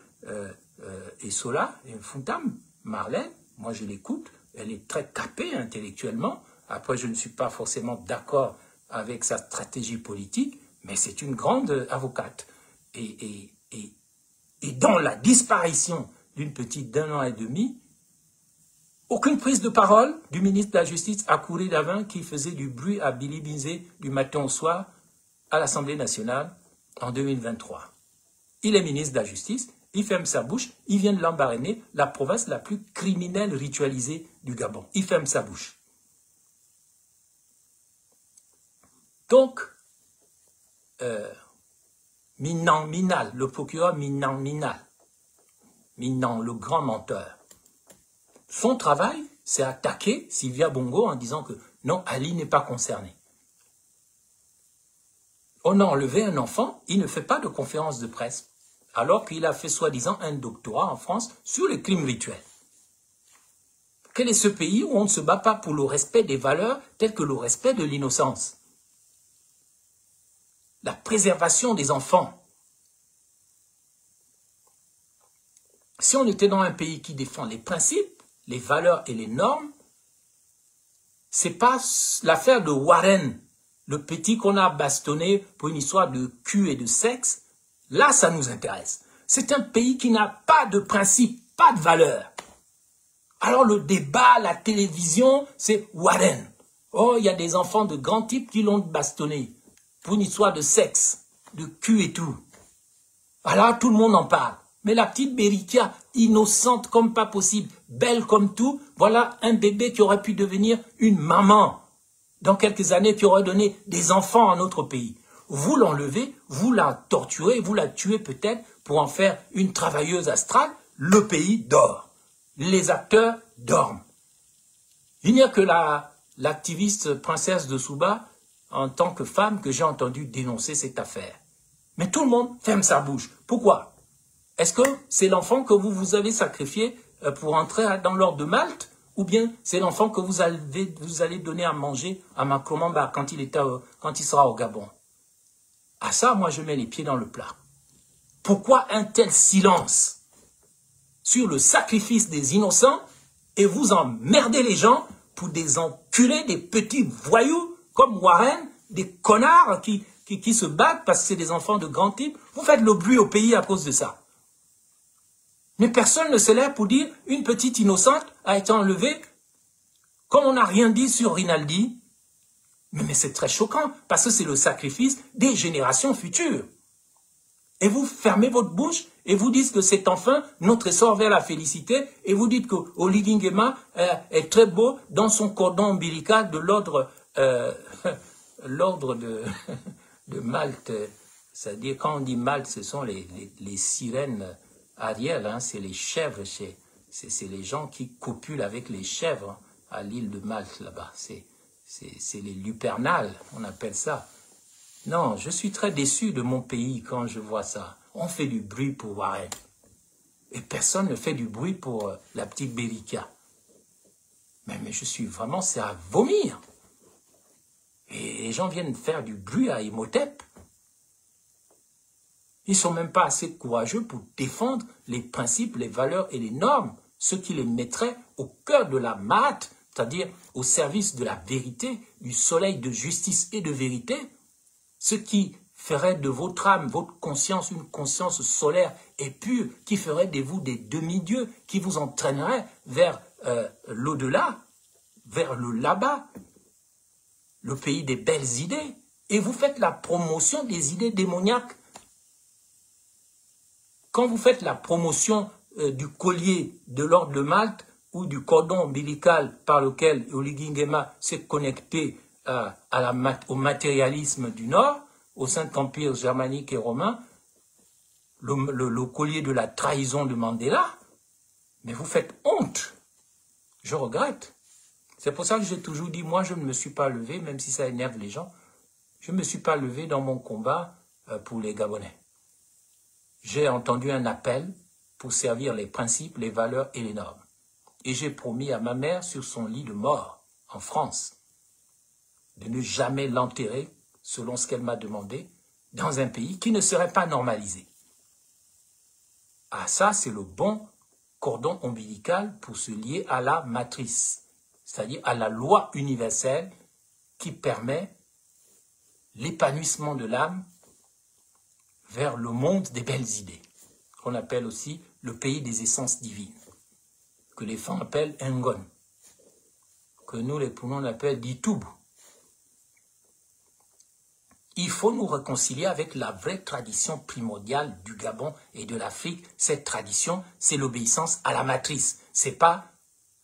et Sola, et Foutam, Marlène, moi je l'écoute, elle est très capée intellectuellement. Après, je ne suis pas forcément d'accord avec sa stratégie politique, mais c'est une grande avocate. Et dans la disparition d'une petite d'1 an et demi. Aucune prise de parole du ministre de la Justice, Akouré Davin, qui faisait du bruit à bilibinzer du matin au soir à l'Assemblée nationale en 2023. Il est ministre de la Justice, il ferme sa bouche, il vient de l'Ambaréné, la province la plus criminelle ritualisée du Gabon. Il ferme sa bouche. Donc, Minang Minal, le procureur Minang Minal, Minang, le grand menteur, son travail, c'est attaquer Sylvia Bongo en disant que non, Ali n'est pas concerné. On a enlevé un enfant, il ne fait pas de conférence de presse, alors qu'il a fait soi-disant un doctorat en France sur les crimes rituels. Quel est ce pays où on ne se bat pas pour le respect des valeurs telles que le respect de l'innocence? La préservation des enfants. Si on était dans un pays qui défend les principes, les valeurs et les normes, c'est pas l'affaire de Warren, le petit qu'on a bastonné pour une histoire de cul et de sexe. Là, ça nous intéresse. C'est un pays qui n'a pas de principes, pas de valeurs. Alors le débat, la télévision, c'est Warren. Oh, il y a des enfants de grands types qui l'ont bastonné pour une histoire de sexe, de cul et tout. Alors tout le monde en parle. Mais la petite Berikia, innocente comme pas possible, belle comme tout, voilà un bébé qui aurait pu devenir une maman dans quelques années, qui aurait donné des enfants à notre pays. Vous l'enlevez, vous la torturez, vous la tuez peut-être pour en faire une travailleuse astrale, le pays dort. Les acteurs dorment. Il n'y a que l'activiste princesse de Souba, en tant que femme, que j'ai entendu dénoncer cette affaire. Mais tout le monde ferme sa bouche. Pourquoi? Est-ce que c'est l'enfant que vous avez sacrifié pour entrer dans l'ordre de Malte? Ou bien c'est l'enfant que vous allez donner à manger à Macron Mamba quand il sera au Gabon? À ça, moi, je mets les pieds dans le plat. Pourquoi un tel silence sur le sacrifice des innocents et vous emmerdez les gens pour des enculés, des petits voyous comme Warren, des connards qui se battent parce que c'est des enfants de grands types? Vous faites le bruit au pays à cause de ça. Mais personne ne se lève pour dire une petite innocente a été enlevée, comme on n'a rien dit sur Rinaldi. Mais c'est très choquant, parce que c'est le sacrifice des générations futures. Et vous fermez votre bouche, et vous dites que c'est enfin notre essor vers la félicité, et vous dites que Oligui Nguema est très beau dans son cordon ombilical de l'ordre de Malte. C'est-à-dire, quand on dit Malte, ce sont les sirènes Ariel, hein, c'est les chèvres, c'est les gens qui copulent avec les chèvres à l'île de Malte, là-bas. C'est les Lupernales, on appelle ça. Non, je suis très déçu de mon pays quand je vois ça. On fait du bruit pour Warren. Et personne ne fait du bruit pour la petite Berikia. Mais je suis vraiment, c'est à vomir. Et les gens viennent faire du bruit à Imhotep. Ils ne sont même pas assez courageux pour défendre les principes, les valeurs et les normes, ce qui les mettrait au cœur de la Maat, c'est-à-dire au service de la vérité, du soleil de justice et de vérité, ce qui ferait de votre âme, votre conscience, une conscience solaire et pure, qui ferait de vous des demi-dieux, qui vous entraînerait vers l'au-delà, vers le là-bas, le pays des belles idées. Et vous faites la promotion des idées démoniaques. Quand vous faites la promotion du collier de l'ordre de Malte ou du cordon ombilical par lequel Oligui Nguema s'est connecté au matérialisme du Nord, au Saint-Empire germanique et romain, le collier de la trahison de Mandela, mais vous faites honte. Je regrette. C'est pour ça que j'ai toujours dit, moi je ne me suis pas levé, même si ça énerve les gens, je ne me suis pas levé dans mon combat pour les Gabonais. J'ai entendu un appel pour servir les principes, les valeurs et les normes. Et j'ai promis à ma mère sur son lit de mort, en France, de ne jamais l'enterrer, selon ce qu'elle m'a demandé, dans un pays qui ne serait pas normalisé. Ah, ça, c'est le bon cordon ombilical pour se lier à la matrice, c'est-à-dire à la loi universelle qui permet l'épanouissement de l'âme vers le monde des belles idées. qu'on appelle aussi le pays des essences divines, que les femmes appellent Ngon, que nous les Poulons on appelle Ditoubou. Il faut nous réconcilier avec la vraie tradition primordiale du Gabon et de l'Afrique. Cette tradition, c'est l'obéissance à la matrice. C'est pas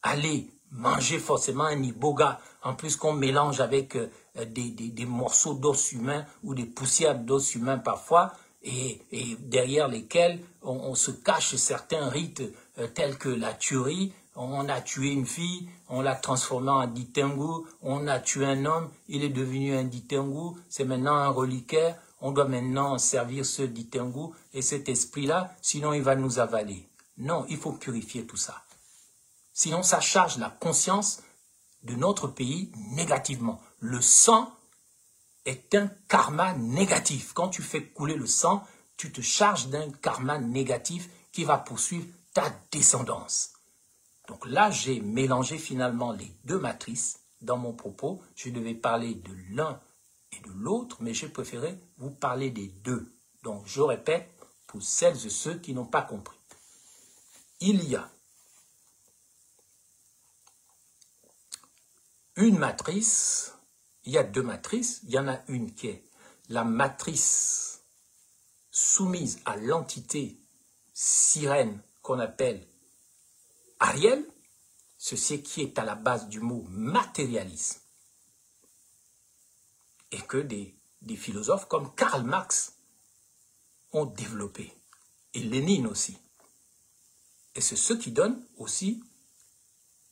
aller manger forcément un iboga, en plus qu'on mélange avec des morceaux d'os humain ou des poussières d'os humain parfois, et derrière lesquels on se cache certains rites tels que la tuerie. On a tué une fille, on l'a transformée en Ditengu, on a tué un homme, il est devenu un Ditengu, c'est maintenant un reliquaire, on doit maintenant servir ce Ditengu et cet esprit-là, sinon il va nous avaler. Non, il faut purifier tout ça. Sinon ça charge la conscience de notre pays négativement. Le sang est un karma négatif. Quand tu fais couler le sang, tu te charges d'un karma négatif qui va poursuivre ta descendance. Donc là, j'ai mélangé finalement les deux matrices dans mon propos. Je devais parler de l'un et de l'autre, mais j'ai préféré vous parler des deux. Donc je répète pour celles et ceux qui n'ont pas compris. Il y a une matrice, il y a deux matrices. Il y en a une qui est la matrice soumise à l'entité sirène qu'on appelle Ariel, ceci qui est à la base du mot matérialisme, et que des philosophes comme Karl Marx ont développé, et Lénine aussi. Et c'est ce qui donne aussi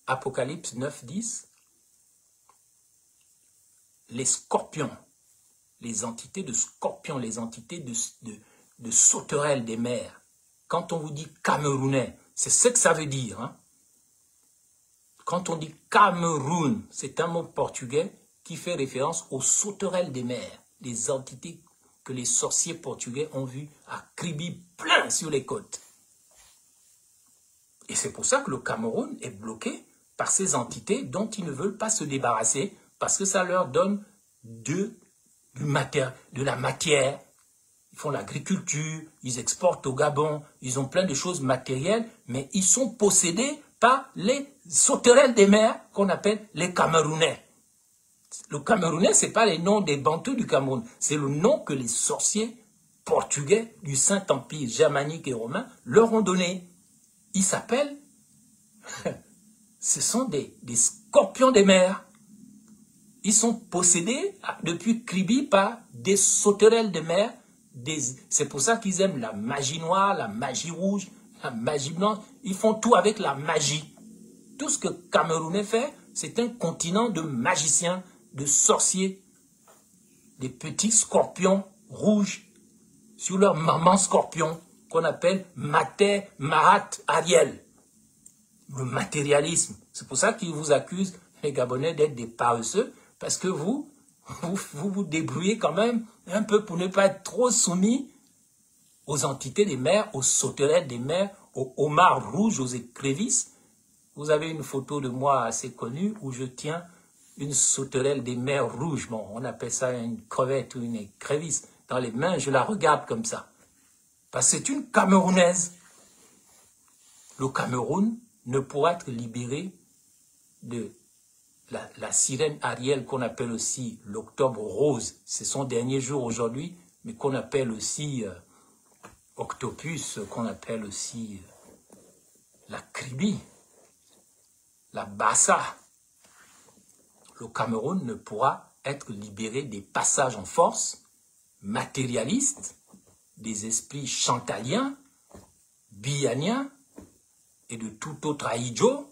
Apocalypse 9:10, les scorpions, les entités de scorpions, les entités de sauterelles des mers. Quand on vous dit Camerounais, c'est ce que ça veut dire. Hein? Quand on dit Cameroun, c'est un mot portugais qui fait référence aux sauterelles des mers, les entités que les sorciers portugais ont vues à Kribi plein sur les côtes. Et c'est pour ça que le Cameroun est bloqué par ces entités dont ils ne veulent pas se débarrasser parce que ça leur donne de la matière. Ils font l'agriculture, ils exportent au Gabon, ils ont plein de choses matérielles, mais ils sont possédés par les sauterelles des mers qu'on appelle les Camerounais. Le Camerounais, ce n'est pas les noms des Bantous du Cameroun, c'est le nom que les sorciers portugais du Saint-Empire germanique et romain leur ont donné. Ils s'appellent, ce sont des scorpions des mers. Ils sont possédés depuis Kribi par des sauterelles de mer. C'est pour ça qu'ils aiment la magie noire, la magie rouge, la magie blanche. Ils font tout avec la magie. Tout ce que Camerounais fait, c'est un continent de magiciens, de sorciers, des petits scorpions rouges sur leur maman scorpion qu'on appelle Mater, Marat, Ariel. Le matérialisme. C'est pour ça qu'ils vous accusent, les Gabonais, d'être des paresseux, parce que vous débrouillez quand même un peu pour ne pas être trop soumis aux entités des mers, aux sauterelles des mers, aux homards rouges, aux écrevisses. Vous avez une photo de moi assez connue où je tiens une sauterelle des mers rouges. Bon, on appelle ça une crevette ou une écrevisse. Dans les mains, je la regarde comme ça. Parce que c'est une Camerounaise. Le Cameroun ne pourra être libéré de la sirène Ariel qu'on appelle aussi l'octobre rose. C'est son dernier jour aujourd'hui, mais qu'on appelle aussi octopus, qu'on appelle aussi la Kribi, la Bassa. Le Cameroun ne pourra être libéré des passages en force matérialistes, des esprits chantaliens, bianiens et de tout autre aïdjo.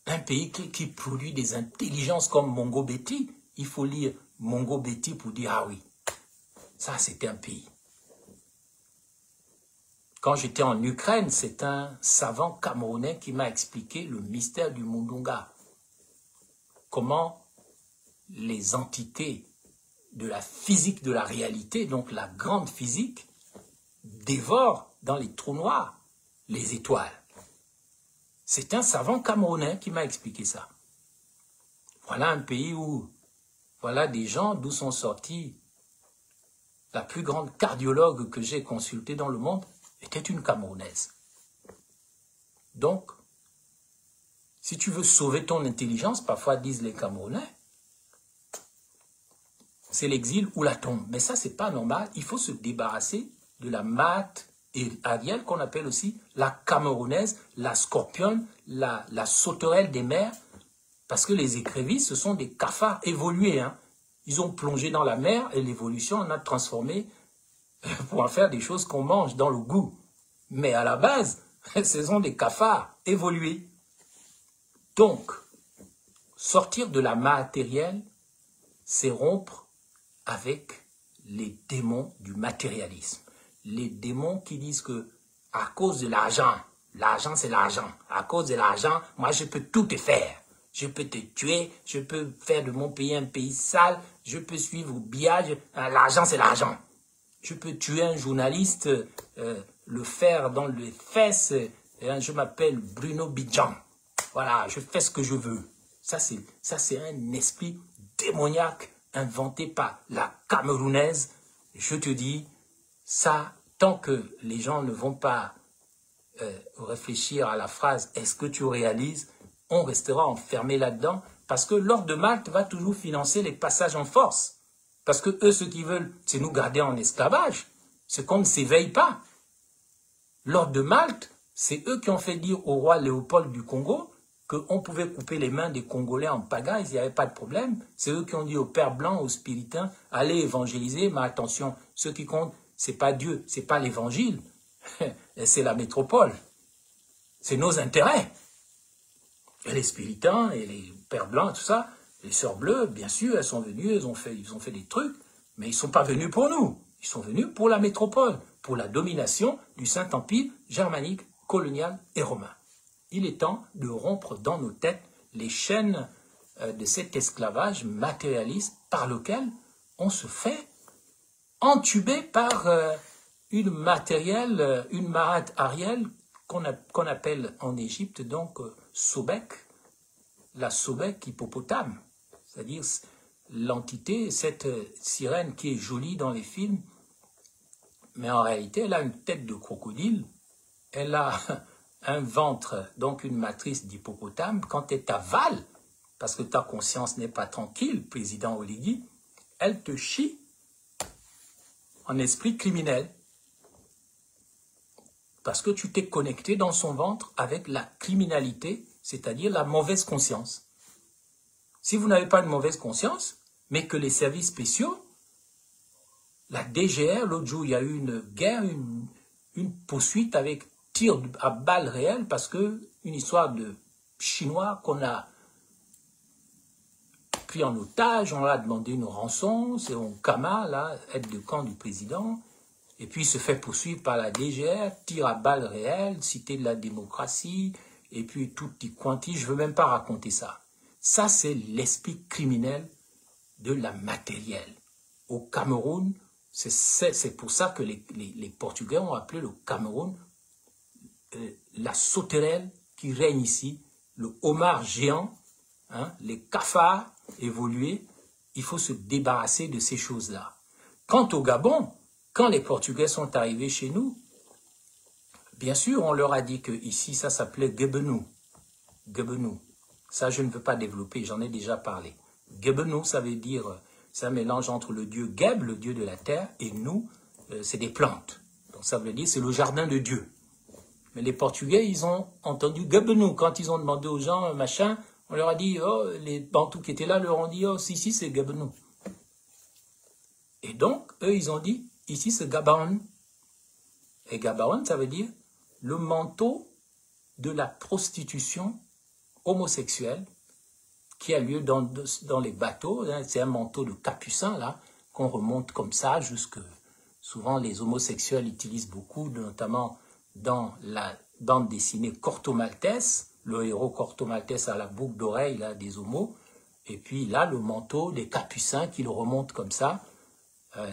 Un pays qui produit des intelligences comme Mongo Betty, il faut lire Mongo Betty pour dire ah oui, ça c'était un pays. Quand j'étais en Ukraine, c'est un savant camerounais qui m'a expliqué le mystère du Mundunga. Comment les entités de la physique de la réalité, donc la grande physique, dévorent dans les trous noirs les étoiles. C'est un savant camerounais qui m'a expliqué ça. Voilà un pays où, voilà des gens d'où sont sortis la plus grande cardiologue que j'ai consultée dans le monde, était une Camerounaise. Donc, si tu veux sauver ton intelligence, parfois disent les Camerounais, c'est l'exil ou la tombe. Mais ça, c'est pas normal. Il faut se débarrasser de la mate et Ariel, qu'on appelle aussi la Camerounaise, la scorpionne, la sauterelle des mers, parce que les écrevisses, ce sont des cafards évolués. Hein. Ils ont plongé dans la mer et l'évolution en a transformé pour en faire des choses qu'on mange dans le goût. Mais à la base, ce sont des cafards évolués. Donc, sortir de la matérielle, c'est rompre avec les démons du matérialisme. Les démons qui disent que à cause de l'argent, l'argent c'est l'argent, à cause de l'argent, moi je peux tout te faire. Je peux te tuer, je peux faire de mon pays un pays sale, je peux suivre au billage, l'argent c'est l'argent. Je peux tuer un journaliste, le faire dans les fesses, je m'appelle Bruno Bidjan. Voilà, je fais ce que je veux. Ça c'est un esprit démoniaque inventé par la Camerounaise. Je te dis, ça, tant que les gens ne vont pas réfléchir à la phrase « est-ce que tu réalises ?» on restera enfermé là-dedans parce que l'ordre de Malte va toujours financer les passages en force. Parce que eux, ce qu'ils veulent, c'est nous garder en esclavage. C'est qu'on ne s'éveille pas. L'ordre de Malte, c'est eux qui ont fait dire au roi Léopold du Congo qu'on pouvait couper les mains des Congolais en pagaille, il n'y avait pas de problème. C'est eux qui ont dit aux pères blancs, aux spiritains, allez évangéliser, mais attention, ce qui compte, c'est pas Dieu, c'est pas l'évangile, c'est la métropole. C'est nos intérêts. Et les spiritains et les pères blancs, tout ça, les sœurs bleues, bien sûr, elles sont venues, ils ont fait des trucs, mais ils ne sont pas venus pour nous. Ils sont venus pour la métropole, pour la domination du Saint-Empire germanique, colonial et romain. Il est temps de rompre dans nos têtes les chaînes de cet esclavage matérialiste par lequel on se fait entuber par une marade ariel qu'on appelle en Égypte donc Sobek, la Sobek hippopotame, c'est-à-dire l'entité, cette sirène qui est jolie dans les films, mais en réalité elle a une tête de crocodile, elle a un ventre, donc une matrice d'hippopotame. Quand elle t'avale, parce que ta conscience n'est pas tranquille, président Oligui, elle te chie en esprit criminel. Parce que tu t'es connecté dans son ventre avec la criminalité, c'est-à-dire la mauvaise conscience. Si vous n'avez pas de mauvaise conscience, mais que les services spéciaux, la DGR, l'autre jour, il y a eu une guerre, une poursuite avec tir à balles réelles, parce que une histoire de Chinois qu'on a pris en otage, on leur a demandé une rançon, c'est un Kama, là, aide de camp du président, et puis il se fait poursuivre par la DGR, tir à balles réelles, cité de la démocratie, et puis tout petit quanti, je ne veux même pas raconter ça. Ça, c'est l'esprit criminel de la matérielle. Au Cameroun, c'est pour ça que les Portugais ont appelé le Cameroun la sauterelle qui règne ici, le homard géant, hein, les cafards évolués. Il faut se débarrasser de ces choses-là. Quant au Gabon, quand les Portugais sont arrivés chez nous, bien sûr, on leur a dit que ici ça s'appelait Gebenou. Gebenou. Ça, je ne veux pas développer, j'en ai déjà parlé. Gebenou, ça veut dire, c'est un mélange entre le dieu Geb, le dieu de la terre, et nous, c'est des plantes. Donc ça veut dire, c'est le jardin de Dieu. Mais les Portugais, ils ont entendu Gebenou. Quand ils ont demandé aux gens, machin, on leur a dit, oh, les Bantous qui étaient là leur ont dit, oh, si, c'est Gebenou. Et donc, eux, ils ont dit, ici, c'est Gabaon. Et Gabaon, ça veut dire le manteau de la prostitution homosexuelle qui a lieu dans les bateaux. Hein, c'est un manteau de capucin, là, qu'on remonte comme ça jusque... Souvent, les homosexuels utilisent beaucoup, notamment dans la bande dessinée Corto Maltese. Le héros Corto Maltese a la boucle d'oreille des homos. Et puis là, le manteau des capucins qui le remonte comme ça.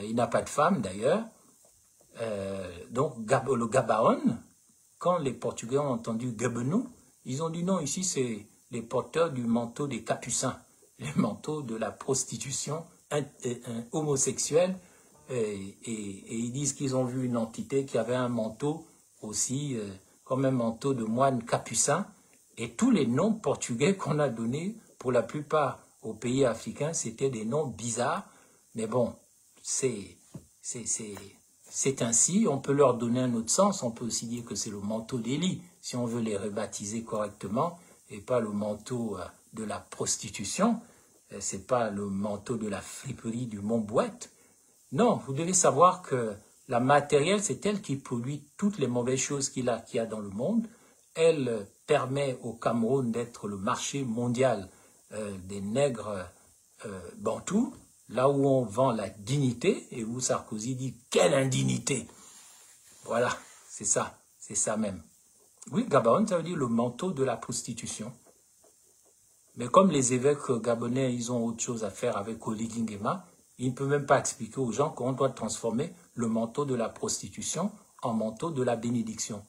Il n'a pas de femme, d'ailleurs. Donc, le Gabaon, quand les Portugais ont entendu Gebenou, ils ont dit non, ici, c'est les porteurs du manteau des capucins. Le manteau de la prostitution homosexuelle Et ils disent qu'ils ont vu une entité qui avait un manteau aussi, comme un manteau de moine capucin. Et tous les noms portugais qu'on a donnés, pour la plupart aux pays africains, c'était des noms bizarres. Mais bon, c'est ainsi. On peut leur donner un autre sens. On peut aussi dire que c'est le manteau d'Élie, si on veut les rebaptiser correctement, et pas le manteau de la prostitution. C'est pas le manteau de la friperie du Mont-Bouette. Non, vous devez savoir que la matérielle, c'est elle qui produit toutes les mauvaises choses qu'il y a dans le monde. Elle permet au Cameroun d'être le marché mondial des nègres bantous, là où on vend la dignité, et où Sarkozy dit « Quelle indignité !» Voilà, c'est ça même. Oui, Gabaon, ça veut dire le manteau de la prostitution. Mais comme les évêques gabonais, ils ont autre chose à faire avec Oligui Nguema, il ne peut même pas expliquer aux gens qu'on doit transformer le manteau de la prostitution en manteau de la bénédiction.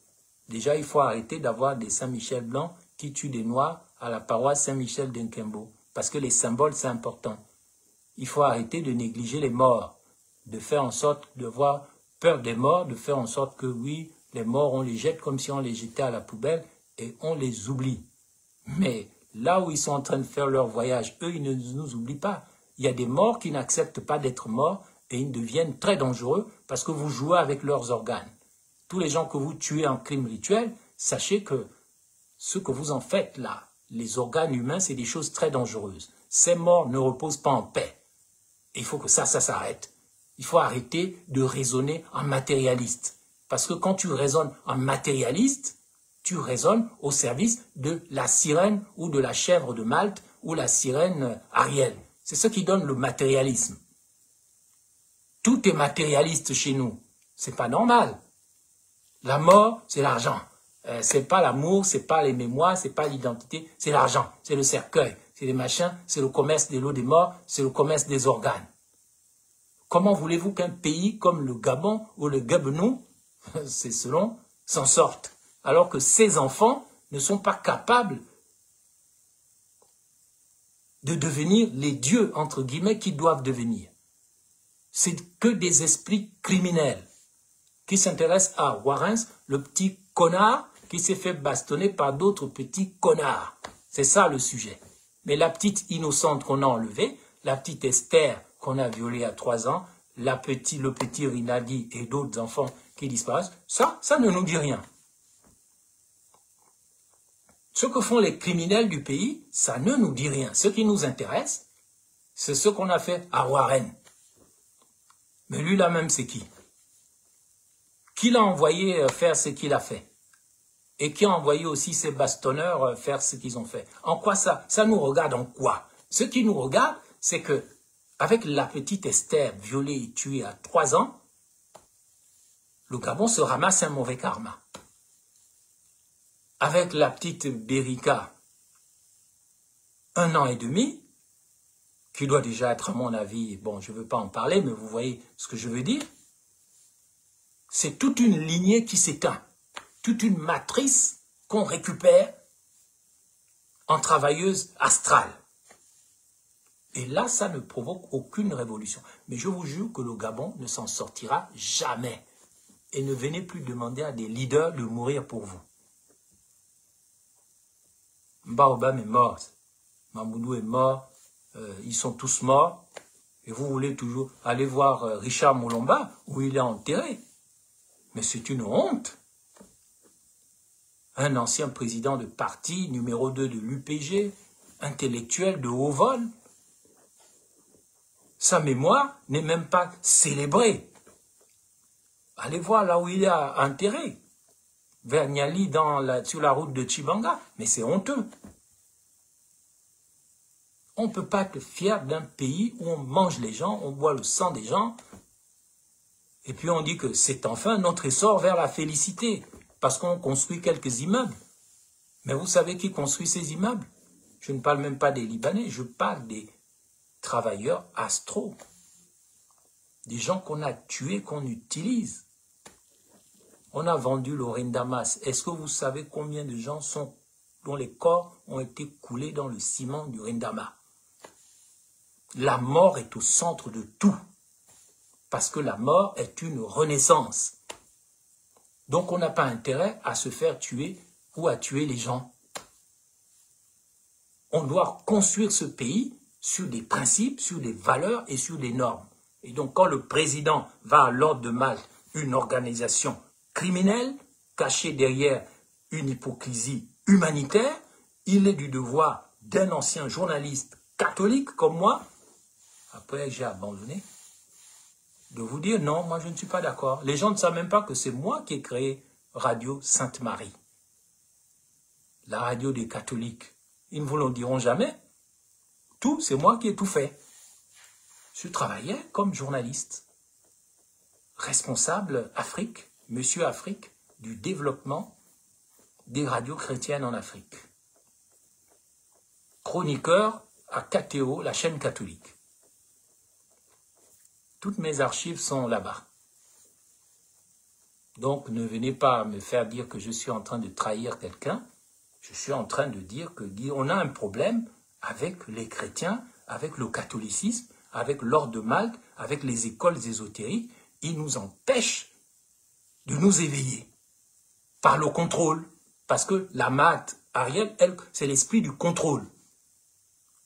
Déjà, il faut arrêter d'avoir des Saint-Michel blancs qui tuent des Noirs à la paroisse Saint-Michel d'Nkembo. Parce que les symboles, c'est important. Il faut arrêter de négliger les morts, de faire en sorte de voir peur des morts, de faire en sorte que oui, les morts, on les jette comme si on les jetait à la poubelle et on les oublie. Mais là où ils sont en train de faire leur voyage, eux, ils ne nous oublient pas. Il y a des morts qui n'acceptent pas d'être morts et ils deviennent très dangereux parce que vous jouez avec leurs organes. Tous les gens que vous tuez en crime rituel, sachez que ce que vous en faites là, les organes humains, c'est des choses très dangereuses. Ces morts ne reposent pas en paix. Et il faut que ça s'arrête. Il faut arrêter de raisonner en matérialiste. Parce que quand tu raisonnes en matérialiste, tu raisonnes au service de la sirène ou de la chèvre de Malte ou la sirène Ariel. C'est ce qui donne le matérialisme. Tout est matérialiste chez nous. C'est pas normal. La mort, c'est l'argent. C'est pas l'amour, c'est pas les mémoires, c'est pas l'identité, c'est l'argent, c'est le cercueil, c'est les machins, c'est le commerce de l'eau des morts, c'est le commerce des organes. Comment voulez-vous qu'un pays comme le Gabon ou le Gabonou, c'est selon, s'en sorte, alors que ces enfants ne sont pas capables de devenir les dieux, entre guillemets, qu'ils doivent devenir. C'est que des esprits criminels qui s'intéressent à Warens, le petit connard qui s'est fait bastonner par d'autres petits connards. C'est ça le sujet. Mais la petite innocente qu'on a enlevée, la petite Esther qu'on a violée à 3 ans, le petit Rinaldi et d'autres enfants qui disparaissent, ça ne nous dit rien. Ce que font les criminels du pays, ça ne nous dit rien. Ce qui nous intéresse, c'est ce qu'on a fait à Warren. Mais lui là-même, c'est qui? Qui l'a envoyé faire ce qu'il a fait? Et qui a envoyé aussi ces bastonneurs faire ce qu'ils ont fait? En quoi ça nous regarde en quoi? Ce qui nous regarde, c'est que avec la petite Esther violée et tuée à 3 ans, le Gabon se ramasse un mauvais karma. Avec la petite Berika, 1 an et demi, qui doit déjà être, à mon avis, bon, je ne veux pas en parler, mais vous voyez ce que je veux dire, c'est toute une lignée qui s'éteint, toute une matrice qu'on récupère en travailleuse astrale. Et là, ça ne provoque aucune révolution. Mais je vous jure que le Gabon ne s'en sortira jamais. Et ne venez plus demander à des leaders de mourir pour vous. Baobam est mort, Mamoudou est mort, ils sont tous morts. Et vous voulez toujours aller voir Richard Moulomba, où il est enterré. Mais c'est une honte. Un ancien président de parti, numéro 2 de l'UPG, intellectuel de haut vol. Sa mémoire n'est même pas célébrée. Allez voir là où il est enterré. Vers Niali, sur la route de Tchibanga. Mais c'est honteux. On ne peut pas être fier d'un pays où on mange les gens, on boit le sang des gens, et puis on dit que c'est enfin notre essor vers la félicité, parce qu'on construit quelques immeubles. Mais vous savez qui construit ces immeubles? Je ne parle même pas des Libanais, je parle des travailleurs astraux. Des gens qu'on a tués, qu'on utilise. On a vendu le Rindamas. Est-ce que vous savez combien de gens dont les corps ont été coulés dans le ciment du Rindama? La mort est au centre de tout. parce que la mort est une renaissance. Donc on n'a pas intérêt à se faire tuer ou à tuer les gens. On doit construire ce pays sur des principes, sur des valeurs et sur des normes. Et donc quand le président va à l'ordre de Malte, une organisation criminelle, cachée derrière une hypocrisie humanitaire, il est du devoir d'un ancien journaliste catholique comme moi, après j'ai abandonné, de vous dire non, moi je ne suis pas d'accord. Les gens ne savent même pas que c'est moi qui ai créé Radio Sainte-Marie, la radio des catholiques. Ils ne vous le diront jamais. Tout, c'est moi qui ai tout fait. Je travaillais comme journaliste, responsable Afrique, monsieur Afrique, du développement des radios chrétiennes en Afrique. Chroniqueur à KTO, la chaîne catholique. Toutes mes archives sont là-bas. Donc ne venez pas me faire dire que je suis en train de trahir quelqu'un. Je suis en train de dire qu'on a un problème avec les chrétiens, avec le catholicisme, avec l'ordre de Malte, avec les écoles ésotériques. Ils nous empêchent de nous éveiller par le contrôle. Parce que la Malte, Ariel, elle, c'est l'esprit du contrôle.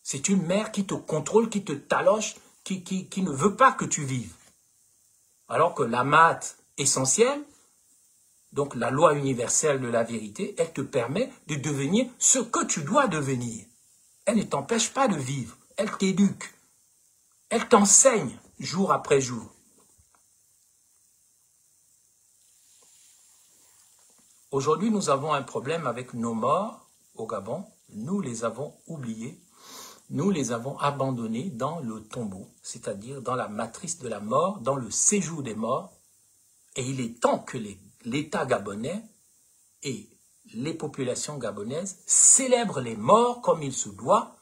C'est une mère qui te contrôle, qui te taloche, qui ne veut pas que tu vives. Alors que la Malte essentielle, donc la loi universelle de la vérité, elle te permet de devenir ce que tu dois devenir. Elle ne t'empêche pas de vivre, elle t'éduque, elle t'enseigne jour après jour. Aujourd'hui, nous avons un problème avec nos morts au Gabon. Nous les avons oubliés, nous les avons abandonnés dans le tombeau, c'est-à-dire dans la matrice de la mort, dans le séjour des morts. Et il est temps que l'État gabonais et les populations gabonaises célèbrent les morts comme il se doit,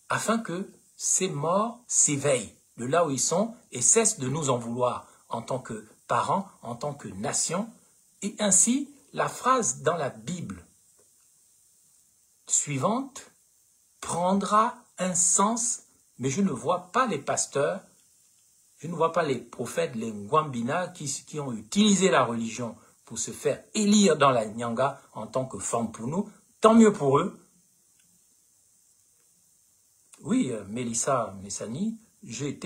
afin que ces morts s'éveillent de là où ils sont et cessent de nous en vouloir en tant que parents, en tant que nation. Et ainsi, la phrase dans la Bible suivante prendra un sens, mais je ne vois pas les pasteurs, je ne vois pas les prophètes, les Ngwambina qui ont utilisé la religion pour se faire élire dans la Nyanga en tant que forme pour nous. Tant mieux pour eux. Oui, Mélissa Messani, j'ai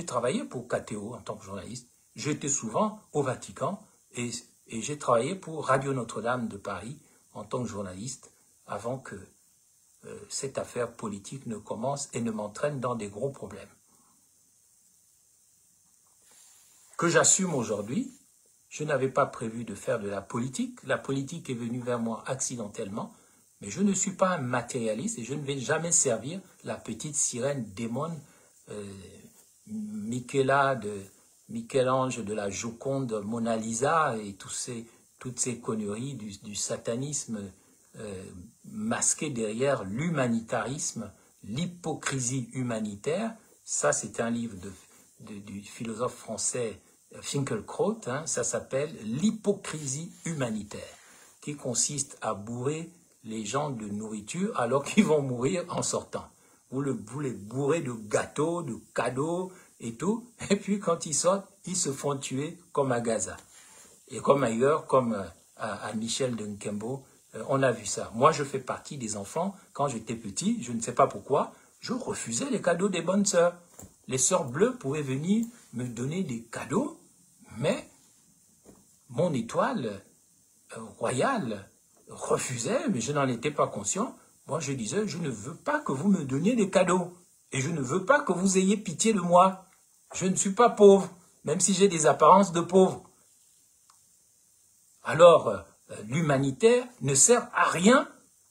travaillé pour KTO en tant que journaliste. J'étais souvent au Vatican et j'ai travaillé pour Radio Notre-Dame de Paris en tant que journaliste avant que cette affaire politique ne commence et ne m'entraîne dans des gros problèmes. Que j'assume aujourd'hui, je n'avais pas prévu de faire de la politique. La politique est venue vers moi accidentellement, mais je ne suis pas un matérialiste et je ne vais jamais servir la petite sirène démon Michel-Ange de la Joconde, Mona Lisa et toutes ces conneries du satanisme masqué derrière l'humanitarisme, l'hypocrisie humanitaire. Ça, c'est un livre du philosophe français Finkielkraut, hein, ça s'appelle l'hypocrisie humanitaire, qui consiste à bourrer les gens de nourriture alors qu'ils vont mourir en sortant. Vous les bourrez de gâteaux, de cadeaux et tout, et puis quand ils sortent, ils se font tuer comme à Gaza. Et comme ailleurs, comme à Michel de Nkembo, on a vu ça. Moi, je fais partie des enfants, quand j'étais petit, je ne sais pas pourquoi, je refusais les cadeaux des bonnes sœurs. Les sœurs bleues pouvaient venir me donner des cadeaux, mais mon étoile royale refusait, mais je n'en étais pas conscient. Moi, je disais, je ne veux pas que vous me donniez des cadeaux, et je ne veux pas que vous ayez pitié de moi. Je ne suis pas pauvre, même si j'ai des apparences de pauvre. Alors, l'humanitaire ne sert à rien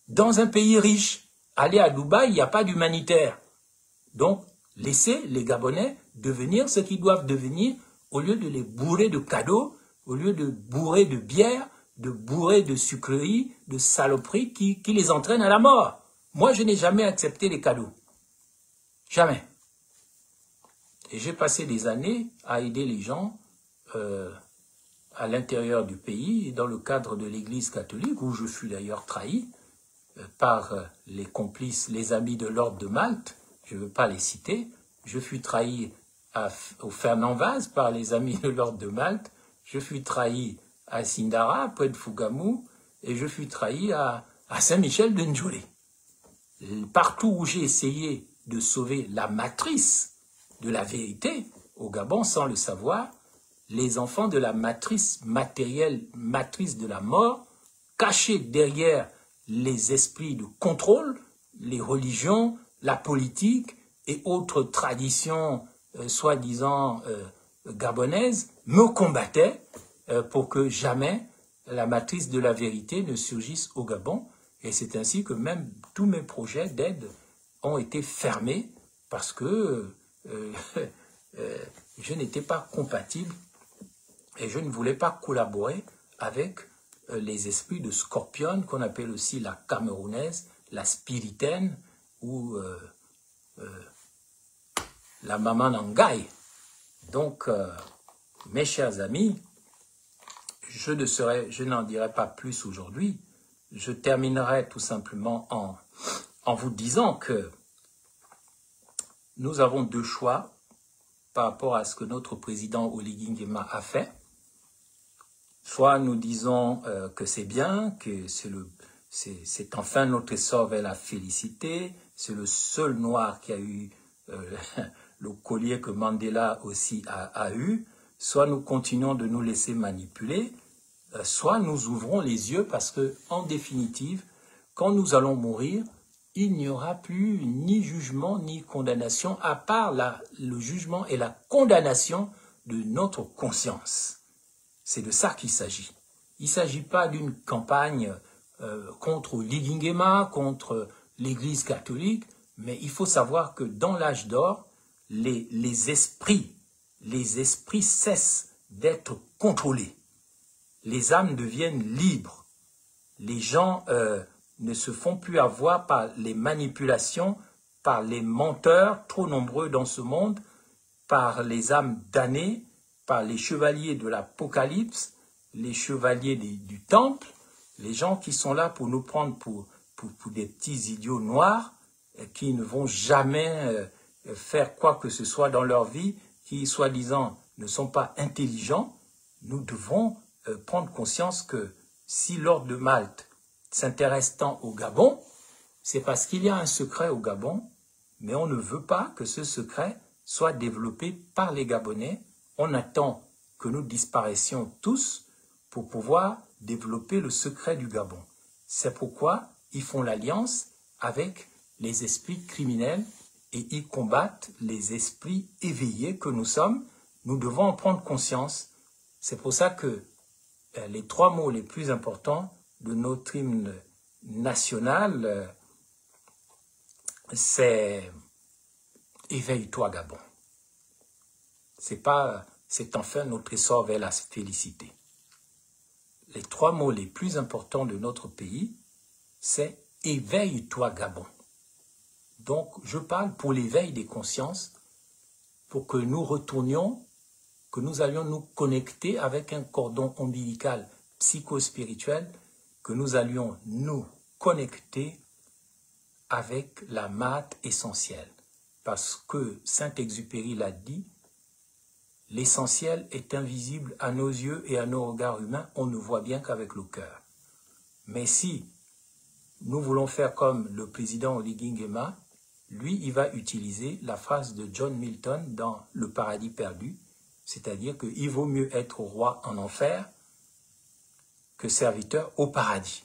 dans un pays riche. Aller à Dubaï, il n'y a pas d'humanitaire. Donc, laissez les Gabonais devenir ce qu'ils doivent devenir, au lieu de les bourrer de cadeaux, au lieu de bourrer de bière, de bourrer de sucreries, de saloperies qui les entraînent à la mort. Moi, je n'ai jamais accepté les cadeaux. Jamais. Et j'ai passé des années à aider les gens à l'intérieur du pays, dans le cadre de l'Église catholique, où je fus d'ailleurs trahi par les complices, les amis de l'ordre de Malte, je ne veux pas les citer, je fus trahi au Fernand Vaz par les amis de l'Ordre de Malte, je fus trahi à Sindara, près de Fougamou, et je fus trahi à Saint-Michel de Ndjolé. Partout où j'ai essayé de sauver la matrice de la vérité, au Gabon, sans le savoir, les enfants de la matrice matérielle, matrice de la mort, cachés derrière les esprits de contrôle, les religions, la politique et autres traditions soi-disant gabonaises, me combattaient pour que jamais la matrice de la vérité ne surgisse au Gabon. Et c'est ainsi que même tous mes projets d'aide ont été fermés parce que je n'étais pas compatible et je ne voulais pas collaborer avec les esprits de Scorpion, qu'on appelle aussi la camerounaise, la spiritaine ou la maman Nangaï. Donc, mes chers amis, je n'en dirai pas plus aujourd'hui. Je terminerai tout simplement en vous disant que nous avons deux choix par rapport à ce que notre président Oligui Nguema a fait. Soit nous disons que c'est bien, que c'est enfin notre essor vers la félicité, c'est le seul noir qui a eu le collier que Mandela aussi a eu, soit nous continuons de nous laisser manipuler, soit nous ouvrons les yeux parce que, en définitive, quand nous allons mourir, il n'y aura plus ni jugement ni condamnation, à part le jugement et la condamnation de notre conscience. C'est de ça qu'il s'agit. Il ne s'agit pas d'une campagne contre Oligui Nguema, contre l'Église catholique, mais il faut savoir que dans l'âge d'or, les esprits cessent d'être contrôlés. Les âmes deviennent libres. Les gens ne se font plus avoir par les manipulations, par les menteurs, trop nombreux dans ce monde, par les âmes damnées, par les chevaliers de l'Apocalypse, les chevaliers du Temple, les gens qui sont là pour nous prendre pour des petits idiots noirs, qui ne vont jamais faire quoi que ce soit dans leur vie, qui, soi-disant, ne sont pas intelligents. Nous devons prendre conscience que si l'Ordre de Malte s'intéresse tant au Gabon, c'est parce qu'il y a un secret au Gabon, mais on ne veut pas que ce secret soit développé par les Gabonais. On attend que nous disparaissions tous pour pouvoir développer le secret du Gabon. C'est pourquoi ils font l'alliance avec les esprits criminels et ils combattent les esprits éveillés que nous sommes. Nous devons en prendre conscience. C'est pour ça que les trois mots les plus importants de notre hymne national, c'est « Éveille-toi Gabon ». C'est enfin notre essor vers la félicité. Les trois mots les plus importants de notre pays, c'est « Éveille-toi Gabon ». Donc, je parle pour l'éveil des consciences, pour que nous retournions, que nous allions nous connecter avec un cordon ombilical psychospirituel, que nous allions nous connecter avec la mate essentielle. Parce que Saint-Exupéry l'a dit, l'essentiel est invisible à nos yeux et à nos regards humains, on ne voit bien qu'avec le cœur. Mais si nous voulons faire comme le président Oligui Nguema, lui, il va utiliser la phrase de John Milton dans Le Paradis perdu, c'est-à-dire qu'il vaut mieux être roi en enfer que serviteur au paradis.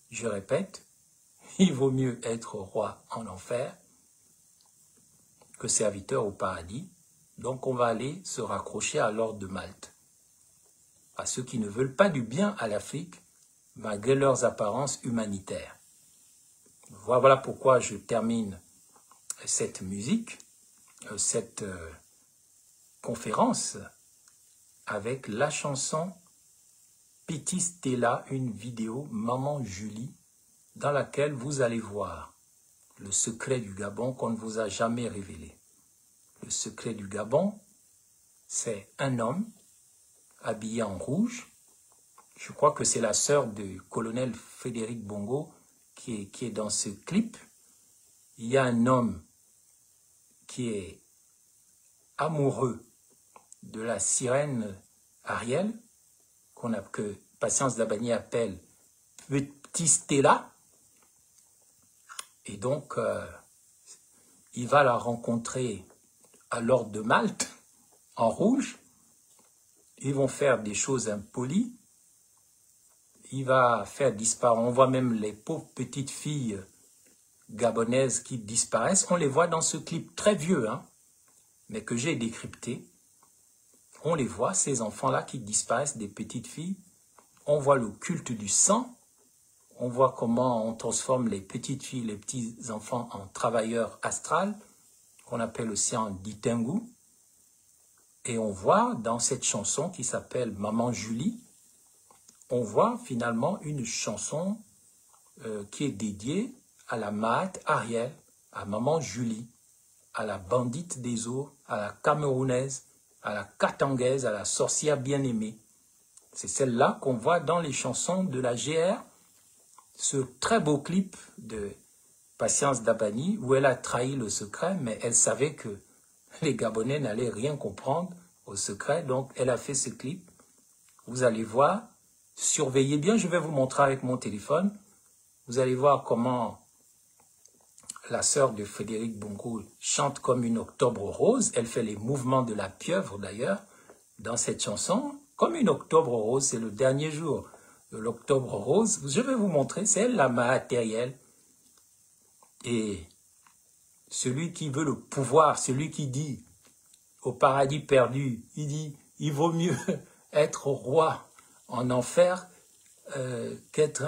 Je répète, il vaut mieux être roi en enfer que serviteur au paradis. Donc on va aller se raccrocher à l'Ordre de Malte, à ceux qui ne veulent pas du bien à l'Afrique, malgré leurs apparences humanitaires. Voilà pourquoi je termine cette musique, cette conférence, avec la chanson Piti Stella, une vidéo Maman Julie, dans laquelle vous allez voir le secret du Gabon qu'on ne vous a jamais révélé. Le secret du Gabon, c'est un homme habillé en rouge. Je crois que c'est la sœur du colonel Frédéric Bongo qui est dans ce clip. Il y a un homme qui est amoureux de la sirène Ariel, que Patience Dabani appelle Petit Stella. Et donc, il va la rencontrer à l'Ordre de Malte, en rouge. Ils vont faire des choses impolies. Il va faire disparaître, on voit même les pauvres petites filles gabonaises qui disparaissent. On les voit dans ce clip très vieux, hein, mais que j'ai décrypté. On les voit, ces enfants-là qui disparaissent, des petites filles. On voit le culte du sang. On voit comment on transforme les petites filles, les petits enfants en travailleurs astrales, qu'on appelle aussi en Ditengu. Et on voit dans cette chanson qui s'appelle Maman Julie, on voit finalement une chanson qui est dédiée à la Mahat Ariel, à Maman Julie, à la bandite des eaux, à la camerounaise, à la katangaise, à la sorcière bien-aimée. C'est celle-là qu'on voit dans les chansons de la GR, ce très beau clip de Patience Dabani, où elle a trahi le secret, mais elle savait que les Gabonais n'allaient rien comprendre au secret, donc elle a fait ce clip. Vous allez voir, surveillez bien, je vais vous montrer avec mon téléphone. Vous allez voir comment la sœur de Frédéric Bongo chante comme une octobre rose. Elle fait les mouvements de la pieuvre d'ailleurs dans cette chanson. Comme une octobre rose, c'est le dernier jour de l'octobre rose. Je vais vous montrer, c'est elle la matérielle. Et celui qui veut le pouvoir, celui qui dit au paradis perdu, il dit il vaut mieux être roi en enfer qu'être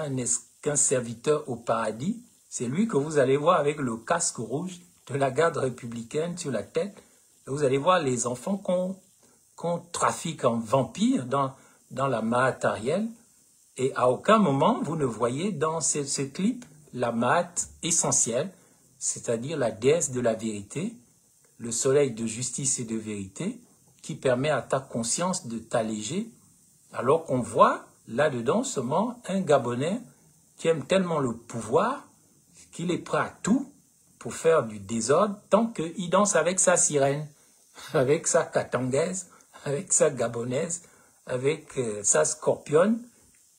qu'un serviteur au paradis. C'est lui que vous allez voir avec le casque rouge de la garde républicaine sur la tête. Et vous allez voir les enfants qu'on trafique en vampires dans la Mahat Ariel. Et à aucun moment, vous ne voyez dans ce clip la Mahat essentielle, c'est-à-dire la déesse de la vérité, le soleil de justice et de vérité, qui permet à ta conscience de t'alléger, alors qu'on voit là-dedans seulement un Gabonais qui aime tellement le pouvoir qu'il est prêt à tout pour faire du désordre tant qu'il danse avec sa sirène, avec sa katangaise, avec sa gabonaise, avec sa scorpionne.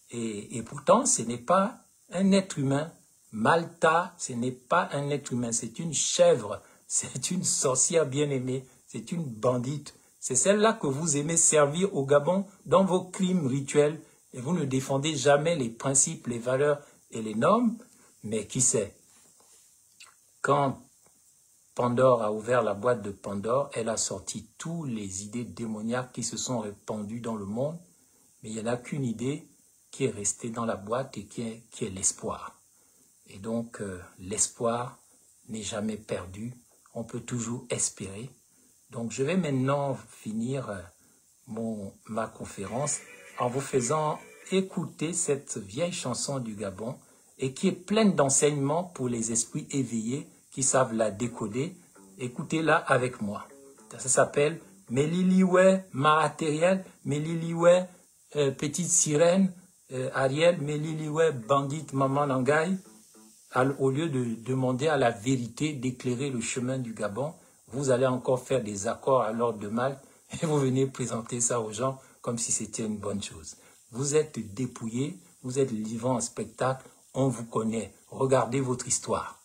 Et pourtant, ce n'est pas un être humain. Malta, ce n'est pas un être humain, c'est une chèvre, c'est une sorcière bien-aimée, c'est une bandite. C'est celle-là que vous aimez servir au Gabon dans vos crimes rituels. Et vous ne défendez jamais les principes, les valeurs et les normes. Mais qui sait? Quand Pandore a ouvert la boîte de Pandore, elle a sorti toutes les idées démoniaques qui se sont répandues dans le monde. Mais il n'y en a qu'une idée qui est restée dans la boîte et qui est l'espoir. Et donc, l'espoir n'est jamais perdu. On peut toujours espérer. Donc, je vais maintenant finir ma conférence en vous faisant écouter cette vieille chanson du Gabon et qui est pleine d'enseignements pour les esprits éveillés qui savent la décoder. Écoutez-la avec moi. Ça s'appelle « Meliliwe matériel, Meliliwe petite sirène, Ariel, Meliliwe bandite maman Nangaï ». Au lieu de demander à la vérité d'éclairer le chemin du Gabon, vous allez encore faire des accords à l'ordre de Malte et vous venez présenter ça aux gens comme si c'était une bonne chose. Vous êtes dépouillés, vous êtes livrés en spectacle, on vous connaît. Regardez votre histoire.